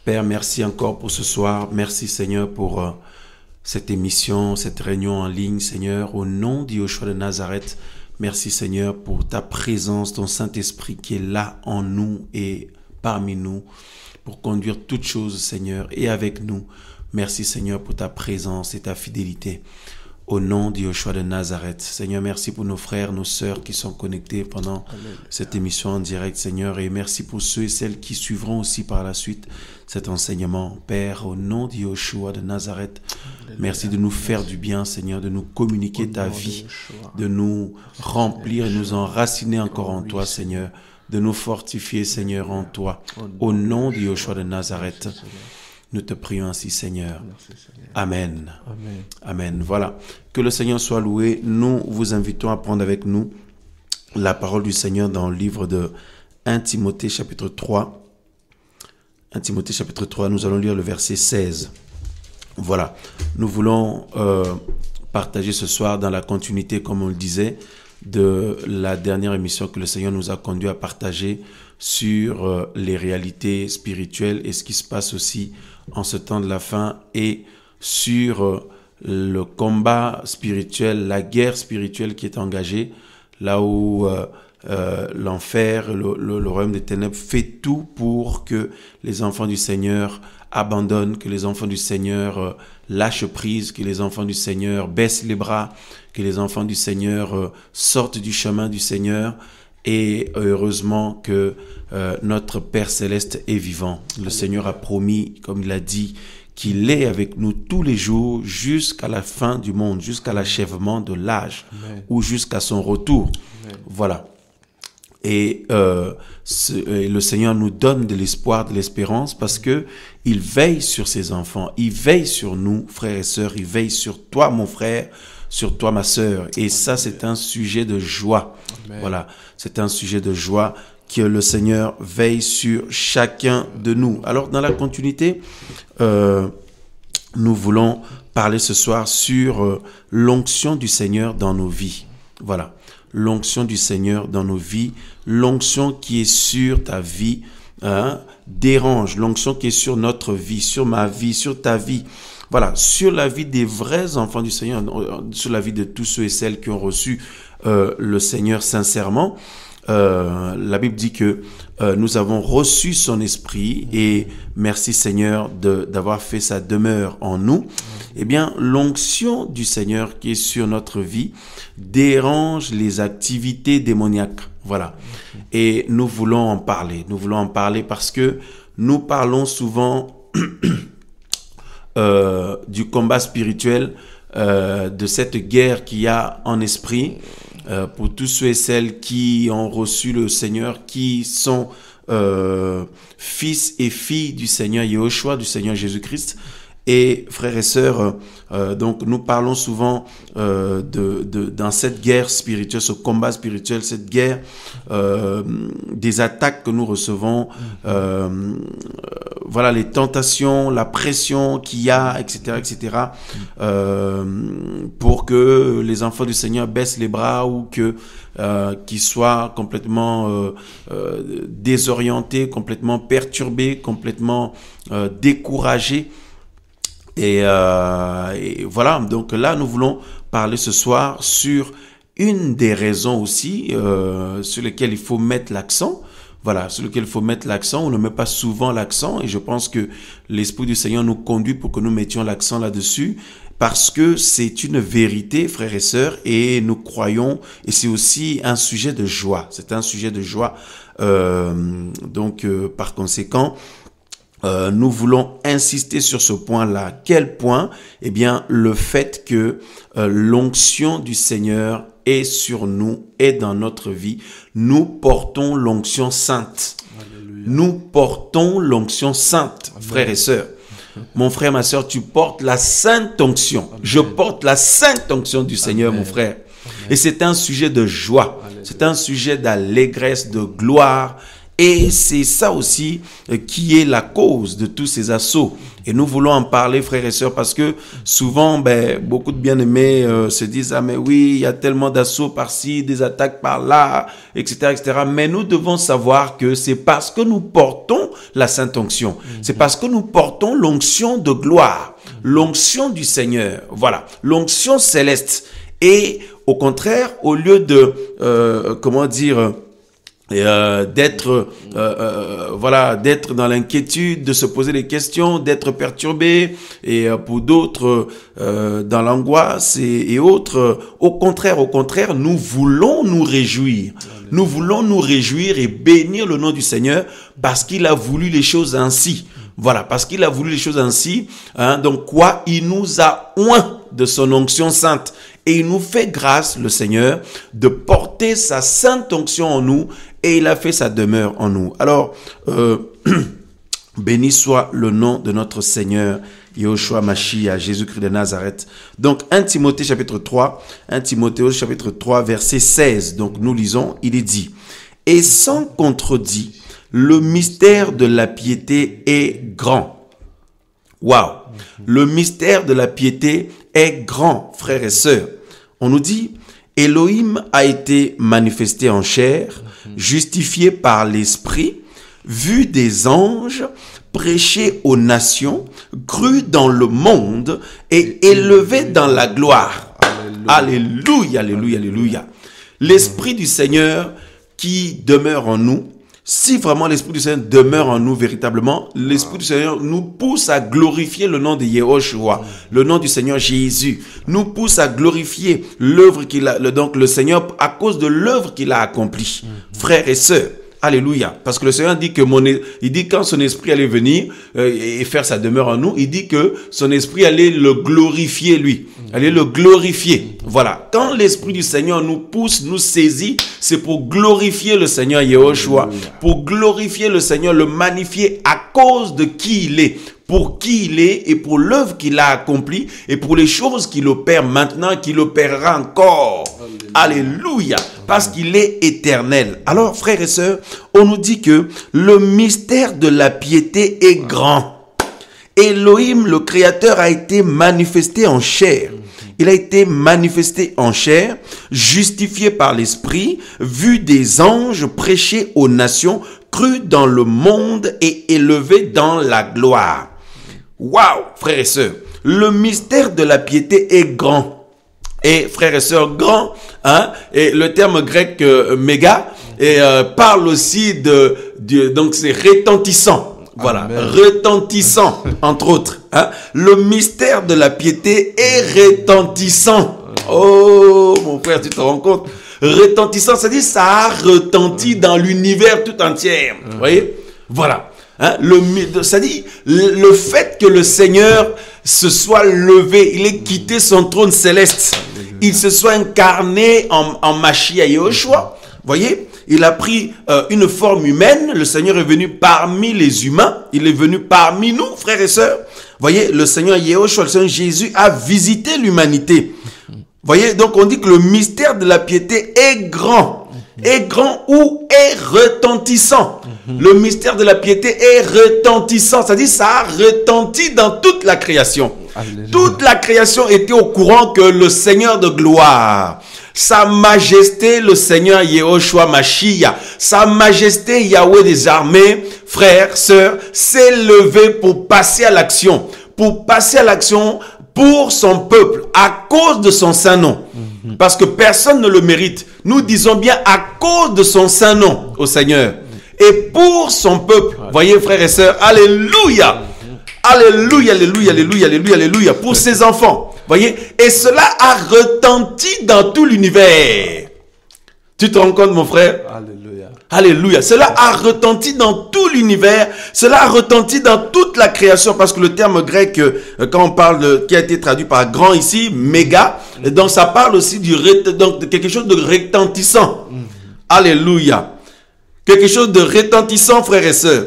Père, merci encore pour ce soir. Merci Seigneur pour cette émission, cette réunion en ligne, Seigneur. Au nom de Yeshua de Nazareth, merci Seigneur pour ta présence, ton Saint-Esprit qui est là en nous et parmi nous pour conduire toutes choses, Seigneur, et avec nous. Merci Seigneur pour ta présence et ta fidélité. Au nom de Yeshua de Nazareth. Seigneur, merci pour nos frères, nos sœurs qui sont connectés pendant cette émission en direct, Seigneur. Et merci pour ceux et celles qui suivront aussi par la suite cet enseignement. Père, au nom de Yeshua de Nazareth, merci de nous faire du bien, Seigneur, de nous communiquer ta vie, de nous remplir et nous enraciner encore en toi, Seigneur, de nous fortifier, Seigneur, en toi. Au nom de Yeshua de Nazareth. Nous te prions ainsi, Seigneur. Amen. Amen. Amen. Voilà. Que le Seigneur soit loué. Nous vous invitons à prendre avec nous la parole du Seigneur dans le livre de 1 Timothée chapitre 3. 1 Timothée chapitre 3, nous allons lire le verset 16. Voilà. Nous voulons partager ce soir dans la continuité, comme on le disait, de la dernière émission que le Seigneur nous a conduit à partager sur les réalités spirituelles et ce qui se passe aussi en ce temps de la fin et sur le combat spirituel, la guerre spirituelle qui est engagée, là où l'enfer, le royaume des ténèbres fait tout pour que les enfants du Seigneur abandonnent, que les enfants du Seigneur lâchent prise, que les enfants du Seigneur baissent les bras, que les enfants du Seigneur sortent du chemin du Seigneur. Et heureusement que notre Père Céleste est vivant. Le Seigneur a promis, comme il a dit, qu'il est avec nous tous les jours jusqu'à la fin du monde, jusqu'à l'achèvement de l'âge ou jusqu'à son retour. Amen. Voilà. Et le Seigneur nous donne de l'espoir, de l'espérance parce que il veille sur ses enfants, il veille sur nous, frères et sœurs, il veille sur toi, mon frère, sur toi, ma sœur. Et ça, c'est un sujet de joie. Amen. Voilà, c'est un sujet de joie que le Seigneur veille sur chacun de nous. Alors, dans la continuité, nous voulons parler ce soir sur l'onction du Seigneur dans nos vies. Voilà, l'onction du Seigneur dans nos vies, l'onction qui est sur ta vie, dérange, l'onction qui est sur notre vie, sur ma vie, sur ta vie. Voilà, sur la vie des vrais enfants du Seigneur, sur la vie de tous ceux et celles qui ont reçu le Seigneur sincèrement. La Bible dit que nous avons reçu son esprit et merci Seigneur d'avoir fait sa demeure en nous. Eh bien, l'onction du Seigneur qui est sur notre vie dérange les activités démoniaques. Voilà. Et nous voulons en parler. Nous voulons en parler parce que nous parlons souvent du combat spirituel, de cette guerre qu'il y a en esprit, pour tous ceux et celles qui ont reçu le Seigneur, qui sont fils et filles du Seigneur Yeshua, du Seigneur Jésus-Christ. Et frères et sœurs, donc nous parlons souvent dans cette guerre spirituelle, ce combat spirituel, cette guerre, des attaques que nous recevons, voilà, les tentations, la pression qu'il y a, etc., etc., pour que les enfants du Seigneur baissent les bras ou qu'ils soient complètement désorientés, complètement perturbés, complètement découragés. Et voilà, donc là, nous voulons parler ce soir sur une des raisons aussi sur lesquelles il faut mettre l'accent. Voilà, sur lequel il faut mettre l'accent. On ne met pas souvent l'accent et je pense que l'Esprit du Seigneur nous conduit pour que nous mettions l'accent là-dessus parce que c'est une vérité, frères et sœurs, et nous croyons, et c'est aussi un sujet de joie. C'est un sujet de joie. Donc, par conséquent, nous voulons insister sur ce point-là. Quel point? Eh bien, le fait que l'onction du Seigneur est sur nous, est dans notre vie. Nous portons l'onction sainte. Alléluia. Nous portons l'onction sainte, Amen. Frères et sœurs. Mon frère, ma sœur, tu portes la sainte onction. Amen. Je porte la sainte onction du Seigneur, Amen. Mon frère. Amen. Et c'est un sujet de joie. Alléluia. C'est un sujet d'allégresse, de gloire Et c'est ça aussi qui est la cause de tous ces assauts. Et nous voulons en parler, frères et sœurs, parce que souvent, beaucoup de bien-aimés se disent « Ah, mais oui, il y a tellement d'assauts par-ci, des attaques par-là, etc., etc. » Mais nous devons savoir que c'est parce que nous portons la Sainte Onction. C'est parce que nous portons l'onction de gloire, l'onction du Seigneur. Voilà, l'onction céleste. Et au contraire, au lieu de, d'être d'être dans l'inquiétude, de se poser des questions, d'être perturbé, et pour d'autres dans l'angoisse et autres, au contraire, nous voulons nous réjouir. Nous voulons nous réjouir et bénir le nom du Seigneur parce qu'il a voulu les choses ainsi. Voilà, parce qu'il a voulu les choses ainsi. Donc quoi? Il nous a oint de son onction sainte. Et il nous fait grâce, le Seigneur, de porter sa sainte onction en nous, et il a fait sa demeure en nous. Alors, béni soit le nom de notre Seigneur, Yahushua Mashiach, Jésus-Christ de Nazareth. Donc, 1 Timothée chapitre 3, chapitre 3, verset 16. Donc, nous lisons, il est dit, « Et sans contredit, le mystère de la piété est grand. » Waouh! Le mystère de la piété est grand, frères et sœurs. On nous dit, Elohim a été manifesté en chair, justifié par l'Esprit, vu des anges, prêché aux nations, cru dans le monde et élevé dans la gloire. Alléluia, alléluia, alléluia. L'Esprit du Seigneur qui demeure en nous, si vraiment l'Esprit du Seigneur demeure en nous véritablement, l'Esprit du Seigneur nous pousse à glorifier le nom de Yehoshua, le nom du Seigneur Jésus, nous pousse à glorifier l'œuvre qu'il a, donc le Seigneur, à cause de l'œuvre qu'il a accomplie. Frères et sœurs, alléluia. Parce que le Seigneur dit que il dit quand son esprit allait venir et faire sa demeure en nous, il dit que son esprit allait le glorifier lui. Allez le glorifier. Voilà. Quand l'Esprit du Seigneur nous pousse, nous saisit, c'est pour glorifier le Seigneur Yehoshua. Pour glorifier le Seigneur, le magnifier à cause de qui il est. Pour qui il est et pour l'œuvre qu'il a accomplie et pour les choses qu'il opère maintenant, qu'il opérera encore. Alléluia. Parce qu'il est éternel. Alors, frères et sœurs, on nous dit que le mystère de la piété est grand. Elohim, le Créateur, a été manifesté en chair. Il a été manifesté en chair, justifié par l'Esprit, vu des anges, prêché aux nations, cru dans le monde et élevé dans la gloire. Waouh, frères et sœurs, le mystère de la piété est grand. Et frères et sœurs, grand, et le terme grec méga, parle aussi donc c'est retentissant. Voilà, amen. Retentissant, entre autres. Le mystère de la piété est retentissant. Oh, mon frère, tu te rends compte? Retentissant, c'est-à-dire ça a retenti dans l'univers tout entier. Vous voyez? Voilà. C'est-à-dire le fait que le Seigneur se soit levé, il ait quitté son trône céleste, il se soit incarné en Mashiach Yehoshua. Vous voyez? Il a pris une forme humaine. Le Seigneur est venu parmi les humains. Il est venu parmi nous, frères et sœurs. Voyez, le Seigneur Yehoshua, le Seigneur Jésus a visité l'humanité. Voyez, donc on dit que le mystère de la piété est grand. Est grand ou est retentissant. Le mystère de la piété est retentissant. C'est-à-dire ça a retenti dans toute la création. Alléluia. Toute la création était au courant que le Seigneur de gloire, Sa Majesté, le Seigneur Yehoshua Mashiach, Sa Majesté Yahweh des armées, frères, sœurs, s'est levé pour passer à l'action. Pour passer à l'action pour son peuple, à cause de son saint nom. Parce que personne ne le mérite. Nous disons bien à cause de son saint nom au Seigneur. Et pour son peuple, voyez frères et sœurs, alléluia. Alléluia, alléluia, alléluia, alléluia, alléluia. Pour ses enfants. Voyez, et cela a retenti dans tout l'univers. Tu te rends compte, mon frère? Alléluia. Alléluia. Cela a retenti dans tout l'univers. Cela a retenti dans toute la création. Parce que le terme grec, quand on parle qui a été traduit par grand ici, méga, donc ça parle aussi donc de quelque chose de retentissant. Alléluia. Quelque chose de retentissant, frères et sœurs.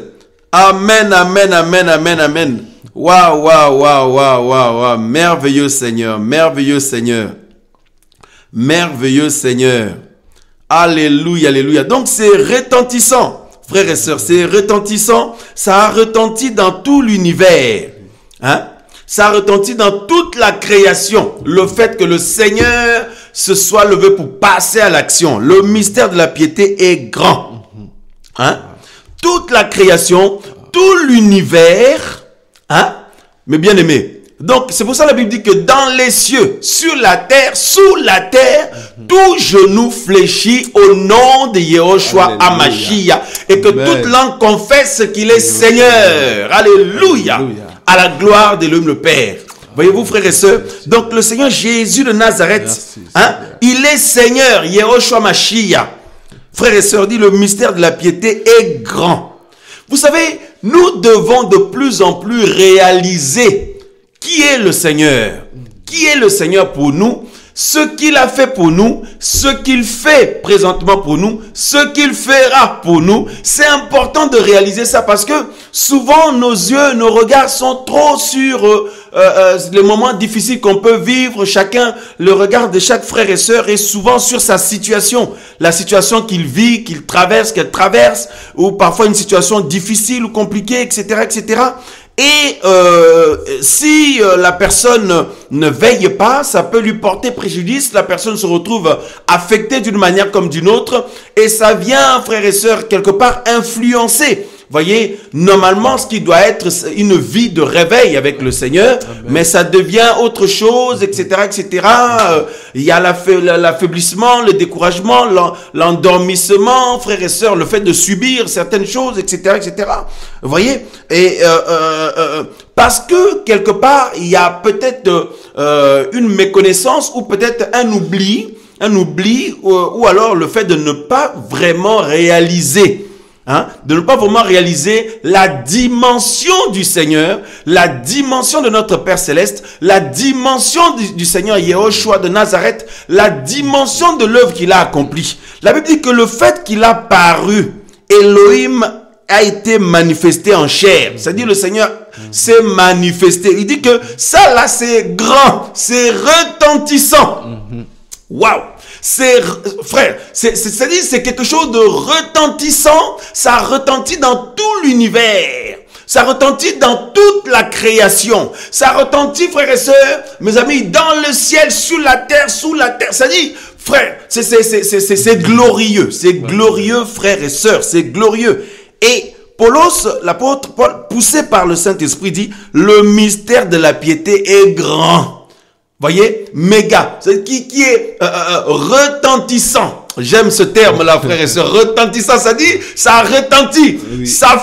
Amen, amen, amen, amen, amen. Waouh, waouh, waouh, waouh, waouh, waouh. Merveilleux Seigneur, merveilleux Seigneur. Merveilleux Seigneur. Alléluia, alléluia. Donc c'est retentissant, frères et sœurs, c'est retentissant. Ça a retenti dans tout l'univers. Hein? Ça a retenti dans toute la création. Le fait que le Seigneur se soit levé pour passer à l'action. Le mystère de la piété est grand. Hein? Toute la création, tout l'univers, hein? Mes bien-aimés. Donc, c'est pour ça que la Bible dit que dans les cieux, sur la terre, sous la terre, tout genou fléchit au nom de Yehoshua Hamashiach et que toute langue confesse qu'il est Seigneur. Alléluia. À la gloire de l'homme le Père. Voyez-vous, frères et sœurs, donc le Seigneur Jésus de Nazareth, hein, il est Seigneur, Yehoshua Hamashiach. Frères et sœurs, dit le mystère de la piété est grand. Vous savez, nous devons de plus en plus réaliser qui est le Seigneur? Qui est le Seigneur pour nous? Ce qu'il a fait pour nous, ce qu'il fait présentement pour nous, ce qu'il fera pour nous. C'est important de réaliser ça parce que souvent nos yeux, nos regards sont trop sur les moments difficiles qu'on peut vivre. Chacun, le regard de chaque frère et sœur est souvent sur sa situation. La situation qu'il vit, qu'il traverse, qu'elle traverse, ou parfois une situation difficile ou compliquée, etc., etc. Et si la personne ne veille pas, ça peut lui porter préjudice. La personne se retrouve affectée d'une manière comme d'une autre. Et ça vient, frères et sœurs, quelque part influencer. Voyez, normalement, ce qui doit être une vie de réveil avec le Seigneur, mais ça devient autre chose, etc., etc. Il y a l'affaiblissement, le découragement, l'endormissement, frères et sœurs, le fait de subir certaines choses, etc., etc. Vous voyez, et parce que quelque part, il y a peut-être une méconnaissance ou peut-être un oubli, ou alors le fait de ne pas vraiment réaliser. Hein, de ne pas vraiment réaliser la dimension du Seigneur, la dimension de notre Père Céleste, la dimension du Seigneur Yehoshua de Nazareth, la dimension de l'œuvre qu'il a accomplie. La Bible dit que le fait qu'il a paru, Elohim a été manifesté en chair. C'est-à-dire le Seigneur s'est manifesté. Il dit que ça là c'est grand, c'est retentissant. Waouh! Frère, c'est-à-dire c'est quelque chose de retentissant, ça retentit dans tout l'univers, ça retentit dans toute la création, ça retentit, frères et sœurs, mes amis, dans le ciel, sur la terre, sous la terre, c'est-à-dire, frère, c'est glorieux, frères et sœurs, c'est glorieux. Et Paulos, l'apôtre Paul, poussé par le Saint-Esprit, dit, le mystère de la piété est grand. Voyez, méga, qui est retentissant. J'aime ce terme-là, frère et sœur. Retentissant, ça dit, ça retentit. Oui. Ça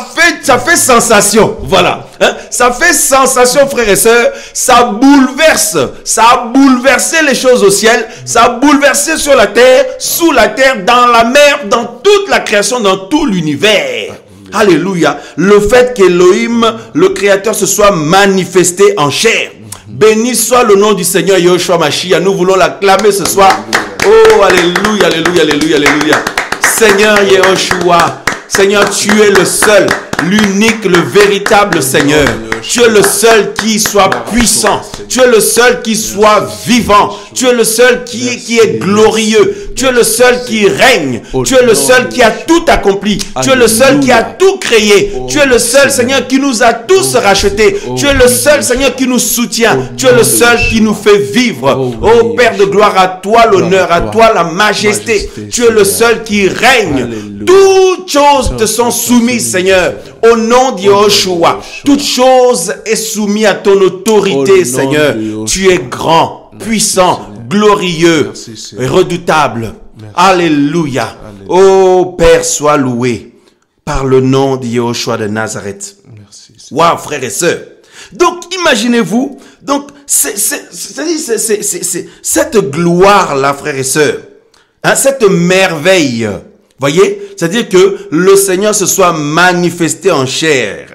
fait sensation. Voilà. Hein? Ça fait sensation, frère et sœur. Ça bouleverse. Ça a bouleversé les choses au ciel. Ça a bouleversé sur la terre, sous la terre, dans la mer, dans toute la création, dans tout l'univers. Alléluia. Le fait qu'Elohim, le Créateur, se soit manifesté en chair. Béni soit le nom du Seigneur Yehoshua Hamashiach. Nous voulons l'acclamer ce soir. Oh, alléluia, alléluia, alléluia, alléluia. Seigneur Yehoshua, Seigneur, tu es le seul, l'unique, le véritable Seigneur. Tu es le seul qui soit puissant. Tu es le seul qui soit vivant. Tu es le seul qui est glorieux. Tu es le seul qui règne. Tu es le seul qui a tout accompli. Tu es le seul qui a tout créé. Tu es le seul, Seigneur, qui nous a tous rachetés. Tu es le seul, Seigneur, qui nous soutient. Tu es le seul qui nous fait vivre. Oh Père de gloire, à toi l'honneur, à toi la majesté. Tu es le seul qui règne. Toutes choses te sont soumises, Seigneur. Au nom de Yehoshua, toute chose est soumise à ton autorité, Seigneur. Tu es grand, puissant, glorieux, redoutable. Alléluia. Oh Père, sois loué par le nom de Yehoshua de Nazareth. Waouh, frères et sœurs. Donc, imaginez-vous, donc, cette gloire-là, frères et sœurs, hein, cette merveille. Voyez, c'est-à-dire que le Seigneur se soit manifesté en chair.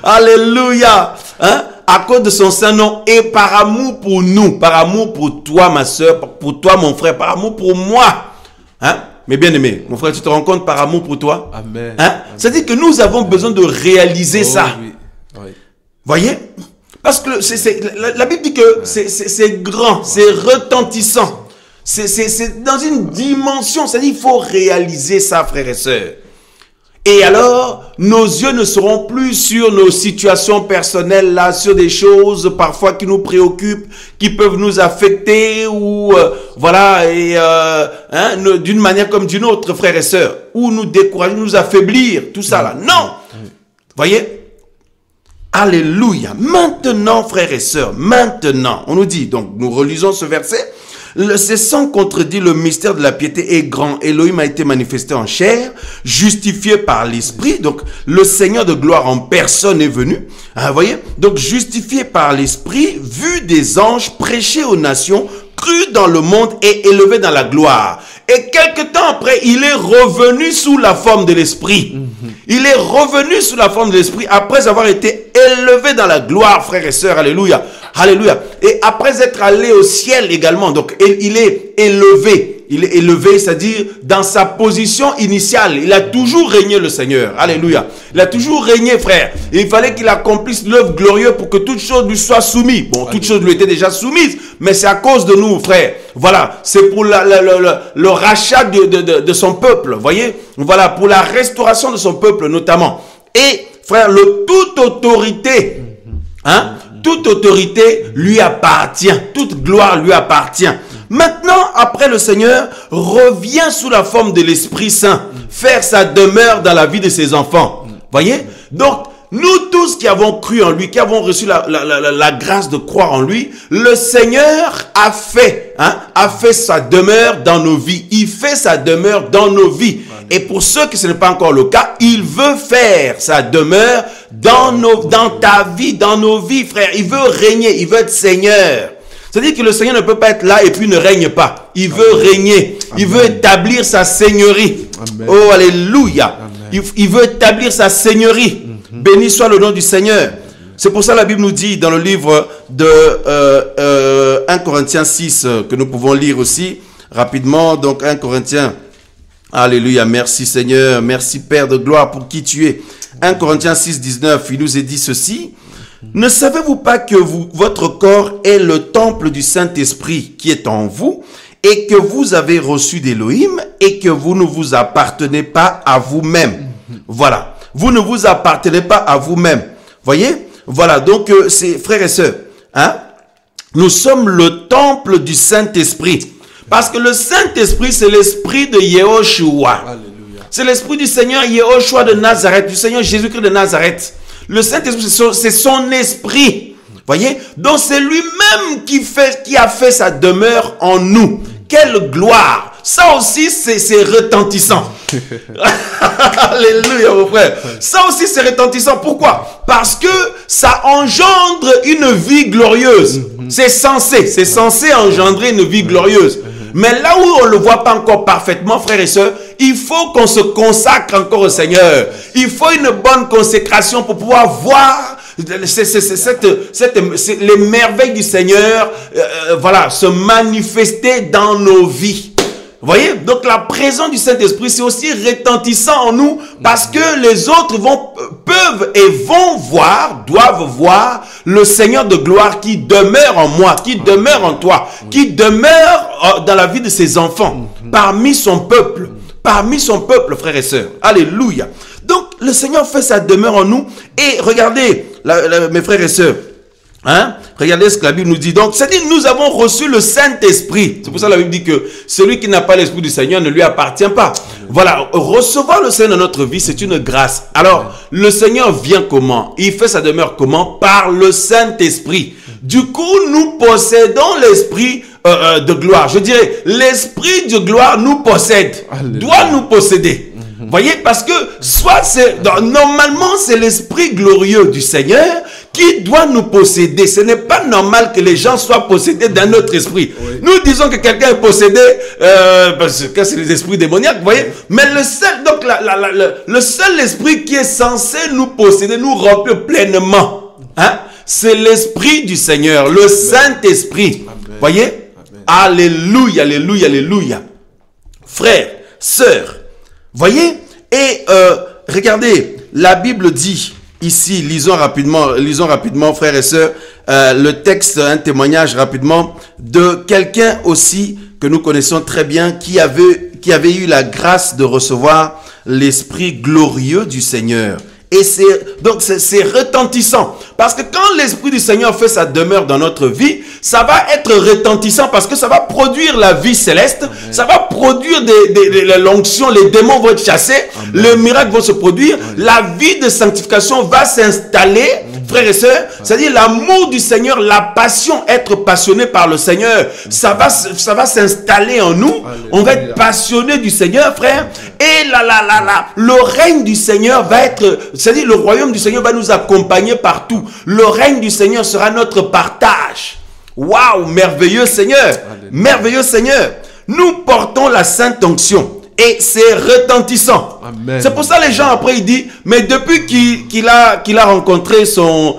Alléluia. Hein? À cause de son saint nom et par amour pour nous, par amour pour toi, ma soeur, pour toi, mon frère, par amour pour moi. Hein? Mais bien aimé, mon frère, tu te rends compte par amour pour toi? Amen. Hein? C'est-à-dire que nous avons besoin de réaliser ça. Oui. Oui. Voyez? Parce que la Bible dit que c'est grand, c'est retentissant. C'est dans une dimension, c'est-à-dire il faut réaliser ça, frères et sœurs. Et alors, nos yeux ne seront plus sur nos situations personnelles, là, sur des choses parfois qui nous préoccupent, qui peuvent nous affecter ou voilà, et d'une manière comme d'une autre, frères et sœurs, ou nous décourager, nous affaiblir, tout ça là. Non, voyez. Alléluia. Maintenant, frères et sœurs, maintenant, on nous dit, donc nous relisons ce verset. C'est sans contredit, le mystère de la piété est grand. Elohim a été manifesté en chair, justifié par l'Esprit. Donc, le Seigneur de gloire en personne est venu. Vous voyez? Donc, justifié par l'Esprit, vu des anges, prêché aux nations, cru dans le monde et élevé dans la gloire. Et quelque temps après, il est revenu sous la forme de l'Esprit. Il est revenu sous la forme de l'Esprit après avoir été élevé dans la gloire, frères et sœurs. Alléluia. Alléluia. Et après être allé au ciel également. Donc, il est élevé. Il est élevé, c'est-à-dire dans sa position initiale. Il a toujours régné, le Seigneur. Alléluia. Il a toujours régné, frère. Et il fallait qu'il accomplisse l'œuvre glorieuse pour que toute chose lui soit soumise. Bon, toute chose lui était déjà soumise, mais c'est à cause de nous, frère. Voilà. C'est pour le rachat de son peuple. Voyez? Voilà. Pour la restauration de son peuple, notamment. Et, frère, toute autorité, toute autorité lui appartient. Toute gloire lui appartient. Maintenant, après, le Seigneur revient sous la forme de l'Esprit Saint, faire sa demeure dans la vie de ses enfants. Voyez? Donc, nous tous qui avons cru en lui, qui avons reçu la grâce de croire en lui, le Seigneur a fait sa demeure dans nos vies. Il fait sa demeure dans nos vies. Et pour ceux qui ce n'est pas encore le cas, il veut faire sa demeure dans ta vie, dans nos vies, frère. Il veut régner, il veut être Seigneur. C'est-à-dire que le Seigneur ne peut pas être là et puis ne règne pas. Il veut régner. Il veut établir sa seigneurie. Amen. Oh, alléluia. Il veut établir sa seigneurie. Béni soit le nom du Seigneur. C'est pour ça que la Bible nous dit dans le livre de 1 Corinthiens 6, que nous pouvons lire aussi rapidement. Donc 1 Corinthiens, alléluia, merci Seigneur, merci Père de gloire pour qui tu es. 1 Corinthiens 6, 19, il nous est dit ceci. Ne savez-vous pas que votre corps est le temple du Saint-Esprit qui est en vous et que vous avez reçu d'Élohim et que vous ne vous appartenez pas à vous-même? Voilà. Vous ne vous appartenez pas à vous-même. Voyez? Voilà. Donc, c'est frères et sœurs, nous sommes le temple du Saint-Esprit. Parce que le Saint-Esprit, c'est l'esprit de Yehoshua. C'est l'esprit du Seigneur Yehoshua de Nazareth, du Seigneur Jésus-Christ de Nazareth. Le Saint-Esprit, c'est son esprit. Voyez? Donc c'est lui-même qui a fait sa demeure en nous. Quelle gloire! Ça aussi, c'est retentissant. Alléluia, mon frère. Ça aussi, c'est retentissant. Pourquoi? Parce que ça engendre une vie glorieuse. C'est censé engendrer une vie glorieuse. Mais là où on ne le voit pas encore parfaitement, frères et sœurs, il faut qu'on se consacre encore au Seigneur. Il faut une bonne consécration pour pouvoir voir les merveilles du Seigneur voilà, se manifester dans nos vies. Vous voyez? Donc la présence du Saint-Esprit, c'est aussi retentissant en nous parce que les autres doivent voir le Seigneur de gloire qui demeure en moi, qui demeure en toi, qui demeure dans la vie de ses enfants, parmi son peuple, frères et sœurs. Alléluia. Donc le Seigneur fait sa demeure en nous et regardez, mes frères et sœurs, regardez ce que la Bible nous dit. Donc, c'est-à-dire nous avons reçu le Saint-Esprit. C'est pour ça que la Bible dit que celui qui n'a pas l'Esprit du Seigneur ne lui appartient pas. Voilà, recevoir le Seigneur dans notre vie, c'est une grâce. Alors, le Seigneur vient comment? Il fait sa demeure comment? Par le Saint-Esprit. Du coup, nous possédons l'Esprit de gloire. Je dirais, l'Esprit de gloire nous possède, doit nous posséder. Voyez, parce que normalement, c'est l'Esprit glorieux du Seigneur qui doit nous posséder. Ce n'est pas normal que les gens soient possédés d'un autre esprit. Oui. Nous disons que quelqu'un est possédé parce que c'est les esprits démoniaques, vous voyez. Mais le seul esprit qui est censé nous posséder, nous remplir pleinement, c'est l'Esprit du Seigneur, le Saint-Esprit. Voyez? Alléluia, alléluia, alléluia. Frères, sœurs, voyez? Et regardez, la Bible dit ici, lisons rapidement, frères et sœurs, le texte, un témoignage rapidement de quelqu'un aussi que nous connaissons très bien, qui avait eu la grâce de recevoir l'esprit glorieux du Seigneur. Et c'est retentissant. Parce que quand l'Esprit du Seigneur fait sa demeure dans notre vie, ça va être retentissant parce que ça va produire la vie céleste. Amen. Ça va produire l'onction, les démons vont être chassés, les miracles vont se produire, la vie de sanctification va s'installer, frères et sœurs. C'est-à-dire l'amour du Seigneur, la passion, être passionné par le Seigneur, ça va s'installer en nous. Alléluia. On va être passionné du Seigneur, frère. Et le règne du Seigneur va être, c'est-à-dire le royaume du Seigneur va nous accompagner partout. Le règne du Seigneur sera notre partage. Waouh, merveilleux Seigneur. Alléluia. Merveilleux Seigneur. Nous portons la sainte onction. Et c'est retentissant. Amen. C'est pour ça les gens après ils disent, mais depuis qu'il a rencontré son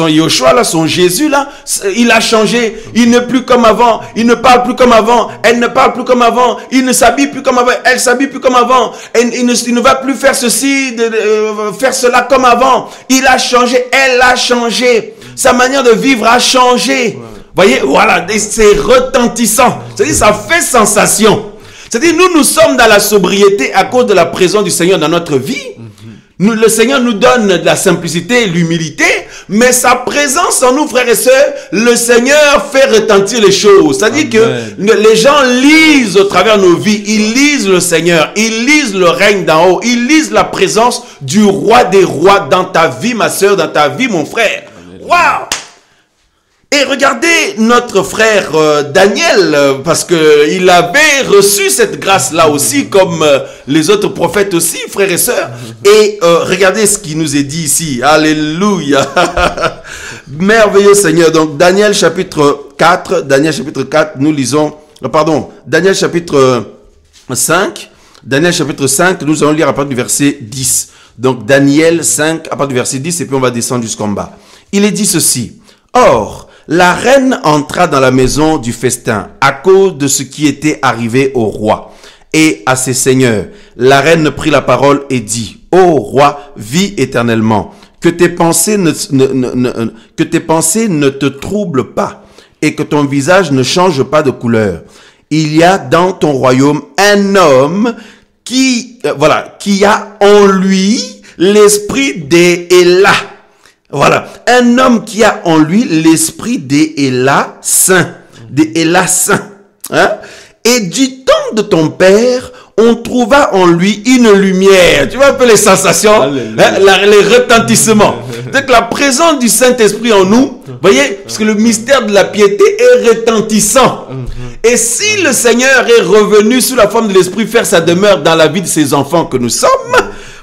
Yoshua là, son Jésus là, il a changé. Il n'est plus comme avant. Il ne parle plus comme avant. Elle ne parle plus comme avant. Il ne s'habille plus comme avant. Elle s'habille plus comme avant. Il ne va plus faire ceci, faire cela comme avant. Il a changé. Elle a changé. Sa manière de vivre a changé. Voyez, voilà, c'est retentissant. C'est-à-dire ça fait sensation. C'est-à-dire, nous sommes dans la sobriété à cause de la présence du Seigneur dans notre vie. Le Seigneur nous donne de la simplicité, l'humilité, mais sa présence en nous, frères et sœurs, le Seigneur fait retentir les choses. C'est-à-dire que les gens lisent au travers de nos vies, ils lisent le Seigneur, ils lisent le règne d'en haut, ils lisent la présence du roi des rois dans ta vie, ma sœur, dans ta vie, mon frère. Waouh! Et regardez notre frère Daniel, parce que il avait reçu cette grâce-là aussi, comme les autres prophètes aussi, frères et sœurs. Et regardez ce qui nous est dit ici. Alléluia. Merveilleux Seigneur. Donc Daniel chapitre 4, nous lisons, Daniel chapitre 5. Daniel chapitre 5, nous allons lire à partir du verset 10. Donc Daniel 5, à partir du verset 10, et puis on va descendre jusqu'en bas. Il est dit ceci. Or, la reine entra dans la maison du festin à cause de ce qui était arrivé au roi et à ses seigneurs. La reine prit la parole et dit, « Ô roi, vis éternellement, que tes pensées ne te troublent pas et que ton visage ne change pas de couleur. Il y a dans ton royaume un homme qui a en lui l'esprit d'Éla. » Voilà, un homme qui a en lui l'esprit d'Éla saint, hein? Et du temps de ton père, on trouva en lui une lumière. Tu vois un peu les sensations, hein? Les retentissements. Donc la présence du Saint-Esprit en nous, voyez, parce que le mystère de la piété est retentissant. Et si le Seigneur est revenu sous la forme de l'Esprit faire sa demeure dans la vie de ses enfants que nous sommes,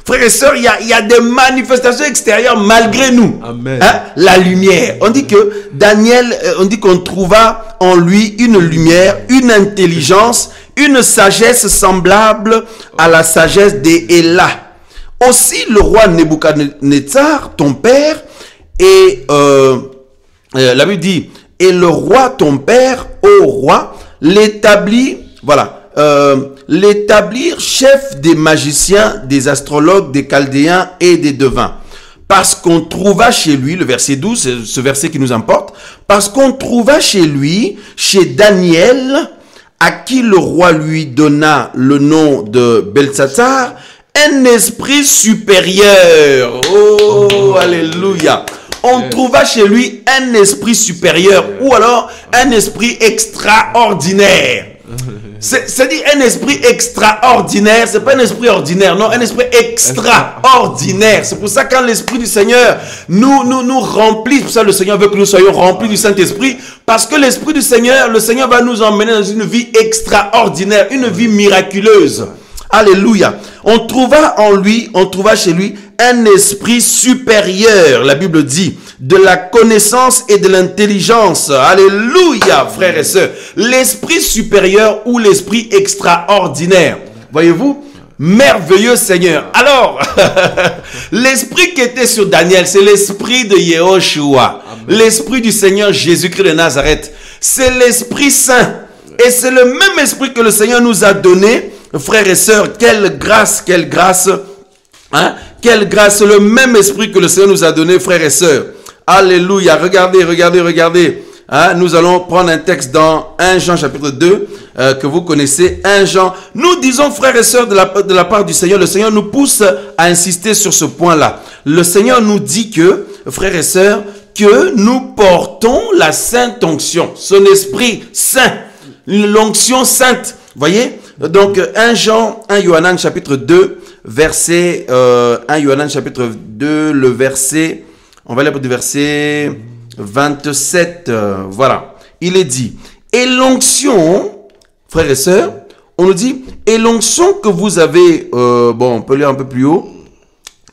frères et sœurs, il y a des manifestations extérieures malgré nous. Amen. Hein? La lumière. On dit que Daniel, on dit qu'on trouva en lui une lumière, une intelligence, une sagesse semblable à la sagesse d'Éla. Aussi le roi Nebuchadnezzar, ton père, et la Bible dit, et le roi ton père, ô roi, l'établit, l'établir chef des magiciens, des astrologues, des chaldéens et des devins. Parce qu'on trouva chez lui, le verset 12, c'est ce verset qui nous importe, parce qu'on trouva chez lui, chez Daniel, à qui le roi lui donna le nom de Beltsatsar, un esprit supérieur. Oh, alléluia. On trouva chez lui un esprit supérieur ou alors un esprit extraordinaire. C'est-à-dire un esprit extraordinaire, c'est pas un esprit ordinaire, non, un esprit extraordinaire. C'est pour ça que quand l'Esprit du Seigneur nous remplit, c'est pour ça que le Seigneur veut que nous soyons remplis du Saint-Esprit, parce que l'Esprit du Seigneur, le Seigneur va nous emmener dans une vie extraordinaire, une vie miraculeuse. Alléluia. On trouva chez lui un esprit supérieur, la Bible dit, de la connaissance et de l'intelligence. Alléluia, frères et sœurs. L'esprit supérieur ou l'esprit extraordinaire. Voyez-vous? Merveilleux Seigneur. Alors, l'esprit qui était sur Daniel, c'est l'esprit de Yehoshua. L'esprit du Seigneur Jésus-Christ de Nazareth. C'est l'Esprit Saint. Et c'est le même esprit que le Seigneur nous a donné. Frères et sœurs, quelle grâce, hein? Quelle grâce, le même esprit que le Seigneur nous a donné, frères et sœurs. Alléluia, regardez. Hein, nous allons prendre un texte dans 1 Jean chapitre 2 que vous connaissez. 1 Jean. Nous disons, frères et sœurs, de la part du Seigneur, le Seigneur nous pousse à insister sur ce point-là. Le Seigneur nous dit que, frères et sœurs, que nous portons la sainte onction, son esprit saint, l'onction sainte. Voyez? Donc 1 Yohanan chapitre 2, verset 1 Yohanan chapitre 2, le verset, on va lire du verset 27, voilà. Il est dit, et l'onction, frères et sœurs, on nous dit, et l'onction que vous avez, bon, on peut lire un peu plus haut,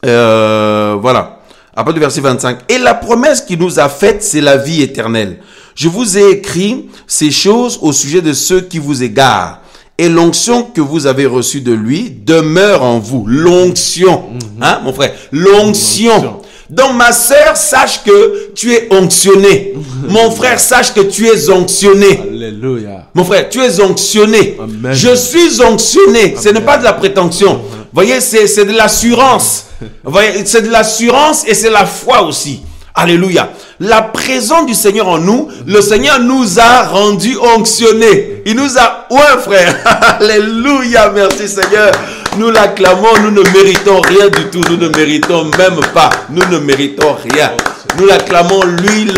voilà, après du verset 25, et la promesse qu'il nous a faite, c'est la vie éternelle. Je vous ai écrit ces choses au sujet de ceux qui vous égarent. Et l'onction que vous avez reçue de lui demeure en vous. L'onction. Hein, mon frère? L'onction. Donc, ma sœur, sache que tu es onctionné. Mon frère, sache que tu es onctionné. Alléluia. Mon frère, tu es onctionné. Amen. Je suis onctionné. Ce n'est pas de la prétention. Vous voyez, c'est de l'assurance. Vous voyez, c'est de l'assurance et c'est la foi aussi. Alléluia. La présence du Seigneur en nous, le Seigneur nous a rendus onctionnés. Il nous a... Ouais, frère. Alléluia. Merci, Seigneur. Nous l'acclamons. Nous ne méritons rien du tout. Nous ne méritons même pas. Nous ne méritons rien. Nous l'acclamons, lui,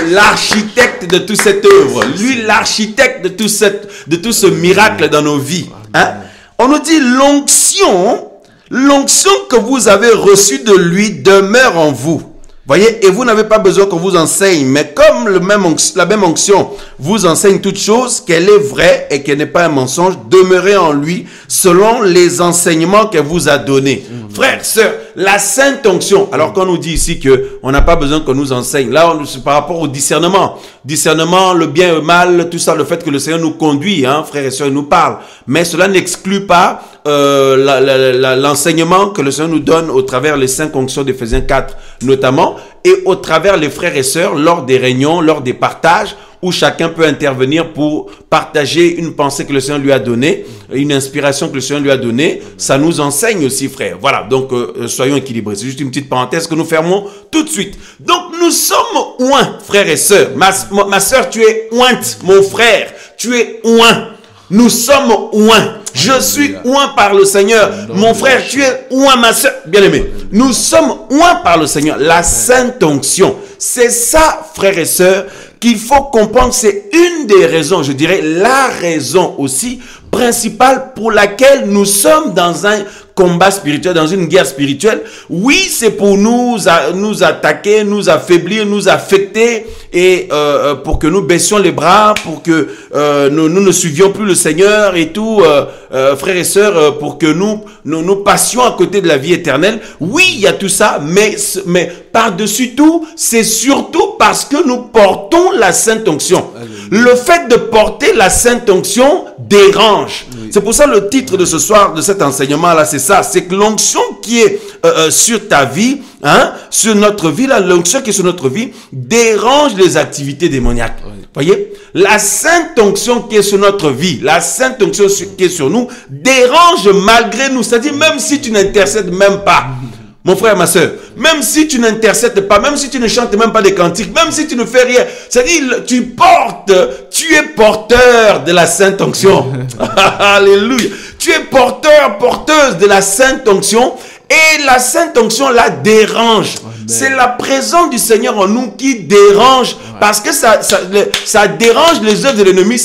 l'architecte de toute cette œuvre. Lui, l'architecte de tout ce miracle dans nos vies. Hein? On nous dit l'onction que vous avez reçue de lui demeure en vous. Voyez, et vous n'avez pas besoin qu'on vous enseigne, mais comme la même onction vous enseigne toute chose, qu'elle est vraie et qu'elle n'est pas un mensonge, demeurez en lui selon les enseignements qu'elle vous a donnés. Frères, sœurs, la sainte onction, alors qu'on nous dit ici qu'on n'a pas besoin qu'on nous enseigne, là, c'est par rapport au discernement. Discernement, le bien et le mal, tout ça, le fait que le Seigneur nous conduit, hein, frères et sœurs, il nous parle. Mais cela n'exclut pas l'enseignement que le Seigneur nous donne au travers les 5 onctions d'Éphésiens 4 notamment, et au travers les frères et sœurs lors des réunions, lors des partages, où chacun peut intervenir pour partager une pensée que le Seigneur lui a donnée, une inspiration que le Seigneur lui a donnée. Ça nous enseigne aussi, frère. Voilà, donc soyons équilibrés. C'est juste une petite parenthèse que nous fermons tout de suite. Donc nous sommes oints, frères et sœurs. Ma sœur, tu es ointe. Mon frère, tu es oint. Nous sommes oints. Je suis oint par le Seigneur. Mon frère, tu es oint, ma sœur. Bien-aimé, nous sommes oints par le Seigneur. La sainte onction. C'est ça, frères et sœurs, qu'il faut comprendre. C'est une des raisons, je dirais la raison aussi principale pour laquelle nous sommes dans un combat spirituel, dans une guerre spirituelle. Oui, c'est pour nous attaquer, nous affaiblir, nous affecter et pour que nous baissions les bras, pour que nous ne suivions plus le Seigneur et tout, frères et sœurs, pour que nous passions à côté de la vie éternelle. Oui, il y a tout ça, mais par-dessus tout, c'est surtout parce que nous portons la sainte onction. Le fait de porter la sainte onction dérange. Oui. C'est pour ça le titre de ce soir, de cet enseignement-là, c'est ça. C'est que l'onction qui est sur ta vie, hein, sur notre vie, l'onction qui est sur notre vie, dérange les activités démoniaques. Oui. Voyez, la sainte onction qui est sur notre vie, la sainte onction qui est sur nous, dérange malgré nous. C'est-à-dire même si tu n'intercèdes même pas. Mon frère, ma soeur, même si tu n'intercèdes pas, même si tu ne chantes même pas des cantiques, même si tu ne fais rien, c'est-à-dire tu es porteur de la sainte onction. Alléluia. Tu es porteuse de la sainte onction et la sainte onction la dérange. C'est la présence du Seigneur en nous qui dérange parce que ça dérange les œuvres de l'ennemi.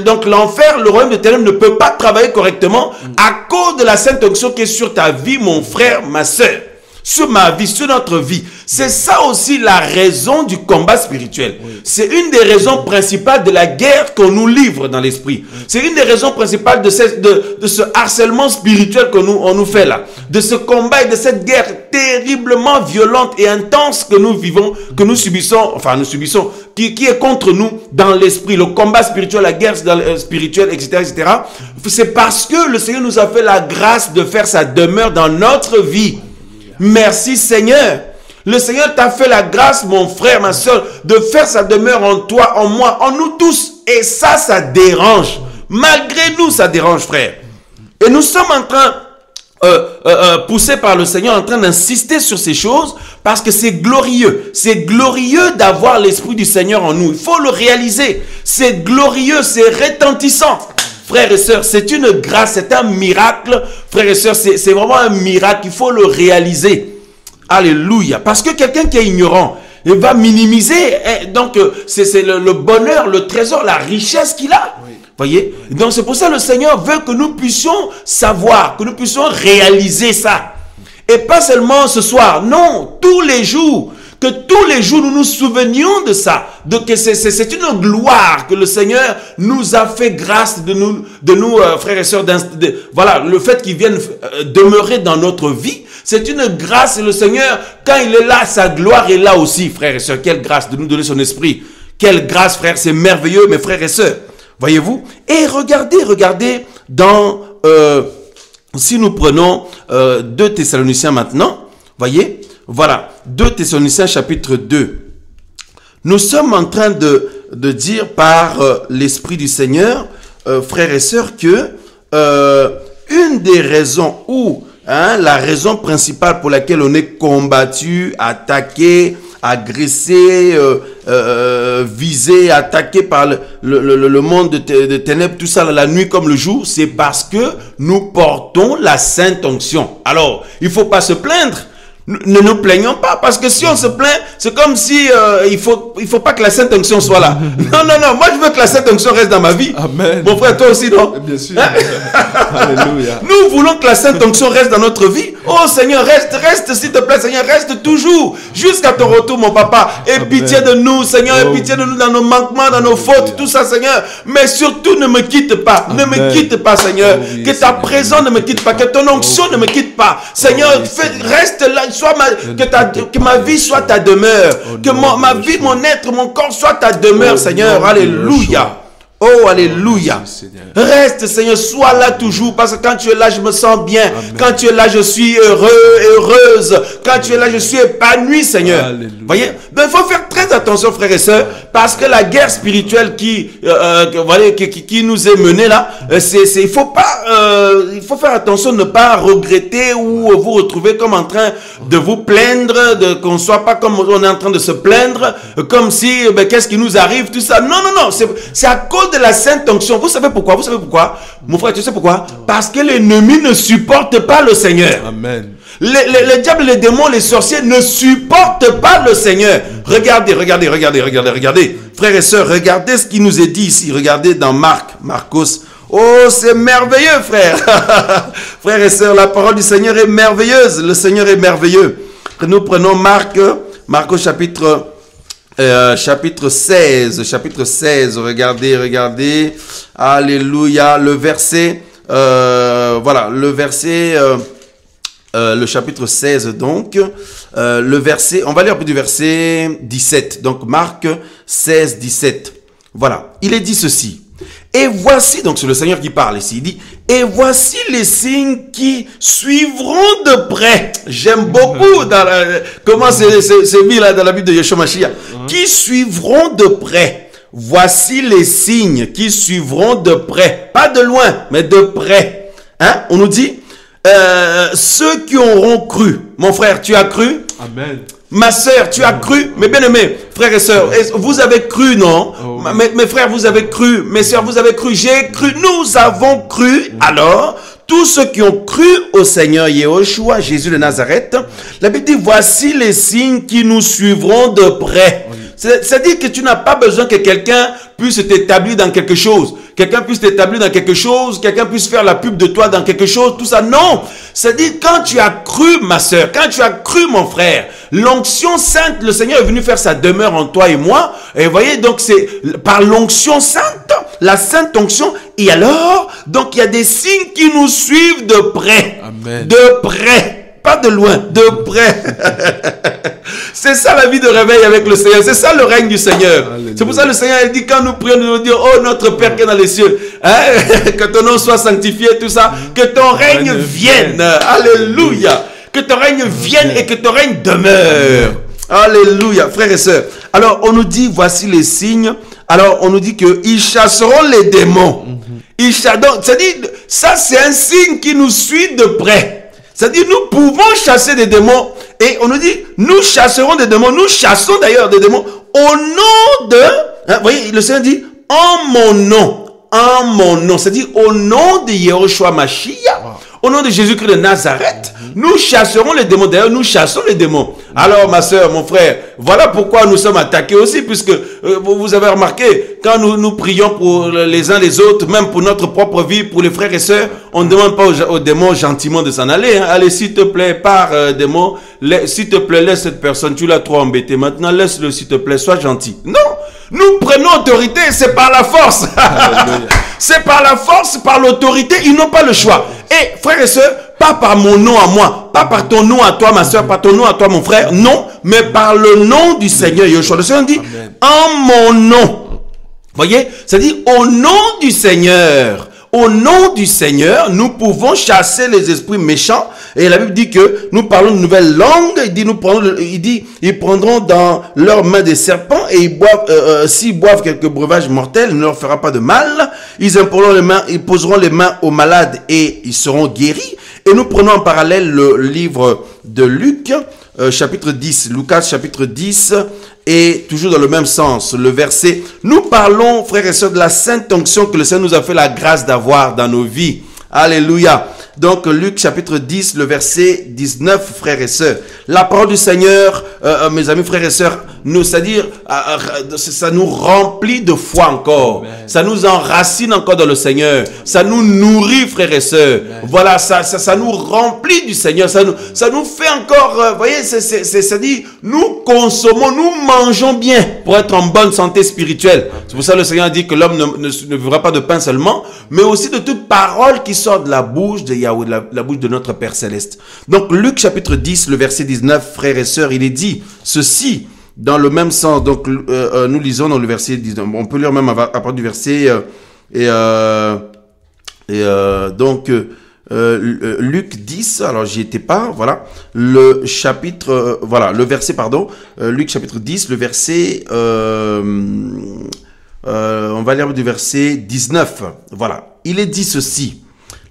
Donc l'enfer, le royaume de ténèbres ne peut pas travailler correctement à cause de la sainte onction qui est sur ta vie, mon frère, ma soeur. Sur ma vie, sur notre vie. C'est ça aussi la raison du combat spirituel. Oui. C'est une des raisons principales de la guerre qu'on nous livre dans l'esprit. Oui. C'est une des raisons principales de ce harcèlement spirituel on nous fait là. De ce combat et de cette guerre terriblement violente et intense que nous vivons, que nous subissons, qui est contre nous dans l'esprit. Le combat spirituel, la guerre spirituelle, etc., etc. C'est parce que le Seigneur nous a fait la grâce de faire sa demeure dans notre vie. Merci Seigneur. Le Seigneur t'a fait la grâce, mon frère, ma soeur, de faire sa demeure en toi, en moi, en nous tous. Et ça dérange. Malgré nous, ça dérange, frère. Et nous sommes en train poussé par le Seigneur en train d'insister sur ces choses parce que c'est glorieux. C'est glorieux d'avoir l'Esprit du Seigneur en nous. Il faut le réaliser. C'est glorieux, c'est retentissant. Frères et sœurs, c'est une grâce, c'est un miracle. Frères et sœurs, c'est vraiment un miracle. Il faut le réaliser. Alléluia. Parce que quelqu'un qui est ignorant, il va minimiser. Donc, c'est le bonheur, le trésor, la richesse qu'il a. Oui. Voyez? Donc, c'est pour ça que le Seigneur veut que nous puissions savoir, que nous puissions réaliser ça. Et pas seulement ce soir. Non, tous les jours. Que tous les jours, nous nous souvenions de ça. Que c'est une gloire que le Seigneur nous a fait grâce de nous frères et sœurs. Voilà, le fait qu'il vienne demeurer dans notre vie. C'est une grâce et le Seigneur, quand il est là, sa gloire est là aussi, frères et sœurs. Quelle grâce de nous donner son esprit. Quelle grâce, frères, c'est merveilleux, mes frères et sœurs. Voyez-vous? Et regardez dans, si nous prenons 2 Thessaloniciens maintenant, voyez, voilà, 2 Thessaloniciens chapitre 2. Nous sommes en train de dire par l'Esprit du Seigneur, frères et sœurs, que une des raisons où la raison principale pour laquelle on est combattu, attaqué, agressé, visé, attaqué par le monde de ténèbres, tout ça, la nuit comme le jour, c'est parce que nous portons la sainte onction. Alors, il ne faut pas se plaindre. Ne nous plaignons pas, parce que si on se plaint, c'est comme si il faut pas que la sainte onction soit là. Non, moi je veux que la sainte onction reste dans ma vie. Amen. Mon frère, toi aussi, non? Bien sûr. Alléluia. Nous voulons que la sainte onction reste dans notre vie. Oh Seigneur, reste s'il te plaît, Seigneur, reste toujours jusqu'à ton retour, mon papa. Et Amen. Pitié de nous, Seigneur, et pitié de nous dans nos manquements, dans nos fautes, tout ça, Seigneur. Mais surtout, ne me quitte pas. Amen. Ne me quitte pas, Seigneur. Que ta présence ne me quitte pas, que ton onction ne me quitte pas. Seigneur, reste là. Que ma vie soit ta demeure. Que ma vie, mon être, mon corps soit ta demeure, Seigneur. Alléluia. Oh, alléluia. Reste, Seigneur, sois là toujours, parce que quand tu es là, je me sens bien. Amen. Quand tu es là, je suis heureuse. Quand tu es là, je suis épanoui, Seigneur. Voyez? Donc, il faut faire très attention, frères et sœurs, parce que la guerre spirituelle qui nous est menée là, il faut faire attention de ne pas regretter ou vous retrouver comme en train de vous plaindre, qu'on ne soit pas comme on est en train de se plaindre, comme si, qu'est-ce qui nous arrive, tout ça. Non, c'est à cause de la sainte onction. Vous savez pourquoi? Mon frère, tu sais pourquoi? Parce que l'ennemi ne supporte pas le Seigneur. Amen. Les diables, les démons, les sorciers ne supportent pas le Seigneur. Regardez. Frères et sœurs, regardez ce qui nous est dit ici. Regardez dans Marcos. Oh, c'est merveilleux, frère. Frères et sœurs, la parole du Seigneur est merveilleuse. Le Seigneur est merveilleux. Nous prenons Marcos chapitre 16, regardez, alléluia, le verset, le chapitre 16 donc, le verset, on va lire un peu du verset 17, donc Marc 16, 17, voilà, il est dit ceci. Et voici, donc c'est le Seigneur qui parle ici, il dit, et voici les signes qui suivront de près. J'aime beaucoup comment c'est mis là dans la Bible de Yeshua Mashiach. Qui suivront de près. Voici les signes qui suivront de près. Pas de loin, mais de près. On nous dit, ceux qui auront cru. Mon frère, tu as cru? Amen. Ma sœur, tu as cru? Mes bien-aimés, frères et sœurs, vous avez cru, non? Mes frères, vous avez cru. Mes sœurs, vous avez cru. J'ai cru. Nous avons cru. Alors, tous ceux qui ont cru au Seigneur Yeshua, Jésus de Nazareth, la Bible dit, voici les signes qui nous suivront de près. C'est-à-dire que tu n'as pas besoin que quelqu'un puisse t'établir dans quelque chose. Quelqu'un puisse t'établir dans quelque chose, quelqu'un puisse faire la pub de toi dans quelque chose, tout ça. Non. C'est-à-dire, quand tu as cru, ma sœur, quand tu as cru, mon frère, l'onction sainte, le Seigneur est venu faire sa demeure en toi et moi. Et vous voyez, donc c'est par l'onction sainte, la sainte onction. Et alors, donc il y a des signes qui nous suivent de près. Amen. De près. Pas de loin, de près. C'est ça la vie de réveil avec le Seigneur. C'est ça le règne du Seigneur. Alléluia. C'est pour ça que le Seigneur il dit, quand nous prions, nous disons, oh notre Père qui est dans les cieux, que ton nom soit sanctifié, tout ça, que ton règne vienne. Alléluia. Que ton règne vienne et que ton règne demeure. Alléluia, frères et sœurs. Alors, on nous dit, voici les signes. Alors, on nous dit qu'ils chasseront les démons. C'est-à-dire, ça c'est un signe qui nous suit de près. C'est-à-dire, nous pouvons chasser des démons. Et on nous dit, nous chasserons des démons. Nous chassons d'ailleurs des démons au nom de... Hein, vous voyez, le Seigneur dit, en mon nom. En mon nom. C'est-à-dire, au nom de Yehoshua Mashiach. Au nom de Jésus-Christ de Nazareth, nous chasserons les démons. D'ailleurs, nous chassons les démons. Alors, ma soeur, mon frère, voilà pourquoi nous sommes attaqués aussi, puisque vous avez remarqué, quand nous prions pour les uns les autres, même pour notre propre vie, pour les frères et sœurs, on ne demande pas aux démons gentiment de s'en aller. Hein. Allez, s'il te plaît, pars, démon. S'il te plaît, laisse cette personne. Tu l'as trop embêté. Maintenant, laisse-le, s'il te plaît. Sois gentil. Non, nous prenons autorité. C'est par la force. C'est par la force, par l'autorité. Ils n'ont pas le choix. Et frères et sœurs, pas par mon nom à moi, pas par ton nom à toi, ma soeur, par ton nom à toi, mon frère. Non, mais par le nom du Seigneur Yeshua. Le Seigneur dit, en mon nom. Voyez, c'est-à-dire au nom du Seigneur. Au nom du Seigneur, nous pouvons chasser les esprits méchants. Et la Bible dit que nous parlons de nouvelles langues. Il dit, ils prendront dans leurs mains des serpents et ils boivent, s'ils boivent quelques breuvages mortels, il ne leur fera pas de mal. Ils poseront les mains aux malades et ils seront guéris. Et nous prenons en parallèle le livre de Luc, chapitre 10, Lucas chapitre 10, et toujours dans le même sens, le verset. Nous parlons, frères et sœurs, de la sainte onction que le Seigneur nous a fait la grâce d'avoir dans nos vies. Alléluia. Donc, Luc chapitre 10, le verset 19, frères et sœurs. La parole du Seigneur, mes amis, frères et sœurs, c'est-à-dire, ça nous remplit de foi encore. Amen. Ça nous enracine encore dans le Seigneur. Ça nous nourrit, frères et sœurs. Amen. Voilà, ça nous remplit du Seigneur. Ça nous fait encore, vous voyez, c'est-à-dire, nous consommons, nous mangeons bien pour être en bonne santé spirituelle. C'est pour ça que le Seigneur dit que l'homme ne vivra pas de pain seulement, mais aussi de toute parole qui sort de la bouche de Yahweh, de la bouche de notre Père Céleste. Donc, Luc chapitre 10, le verset 19, frères et sœurs, il est dit ceci, dans le même sens. Donc, nous lisons dans le verset 19. On peut lire même à partir du verset, Luc 10, alors j'y étais pas, voilà, le chapitre, le verset, pardon, Luc chapitre 10, le verset, on va lire du verset 19, voilà, il est dit ceci.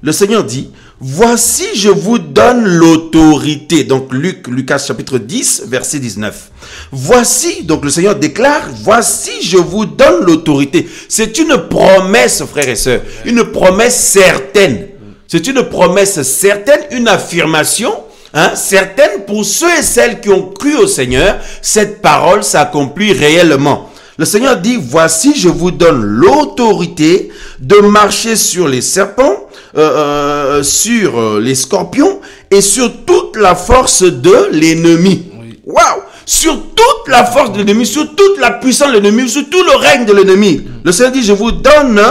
Le Seigneur dit, voici je vous donne l'autorité. Donc Lucas chapitre 10, verset 19. Voici, donc le Seigneur déclare, voici je vous donne l'autorité. C'est une promesse, frères et sœurs, une promesse certaine. C'est une promesse certaine, une affirmation, certaine pour ceux et celles qui ont cru au Seigneur. Cette parole s'accomplit réellement. Le Seigneur dit, voici je vous donne l'autorité de marcher sur les serpents, sur les scorpions et sur toute la force de l'ennemi. Waouh! Sur toute la force de l'ennemi, sur toute la puissance de l'ennemi, sur tout le règne de l'ennemi. Le Seigneur dit, je vous donne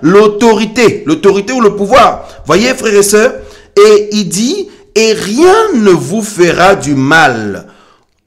l'autorité ou le pouvoir. Voyez, frères et sœurs, et il dit, et rien ne vous fera du mal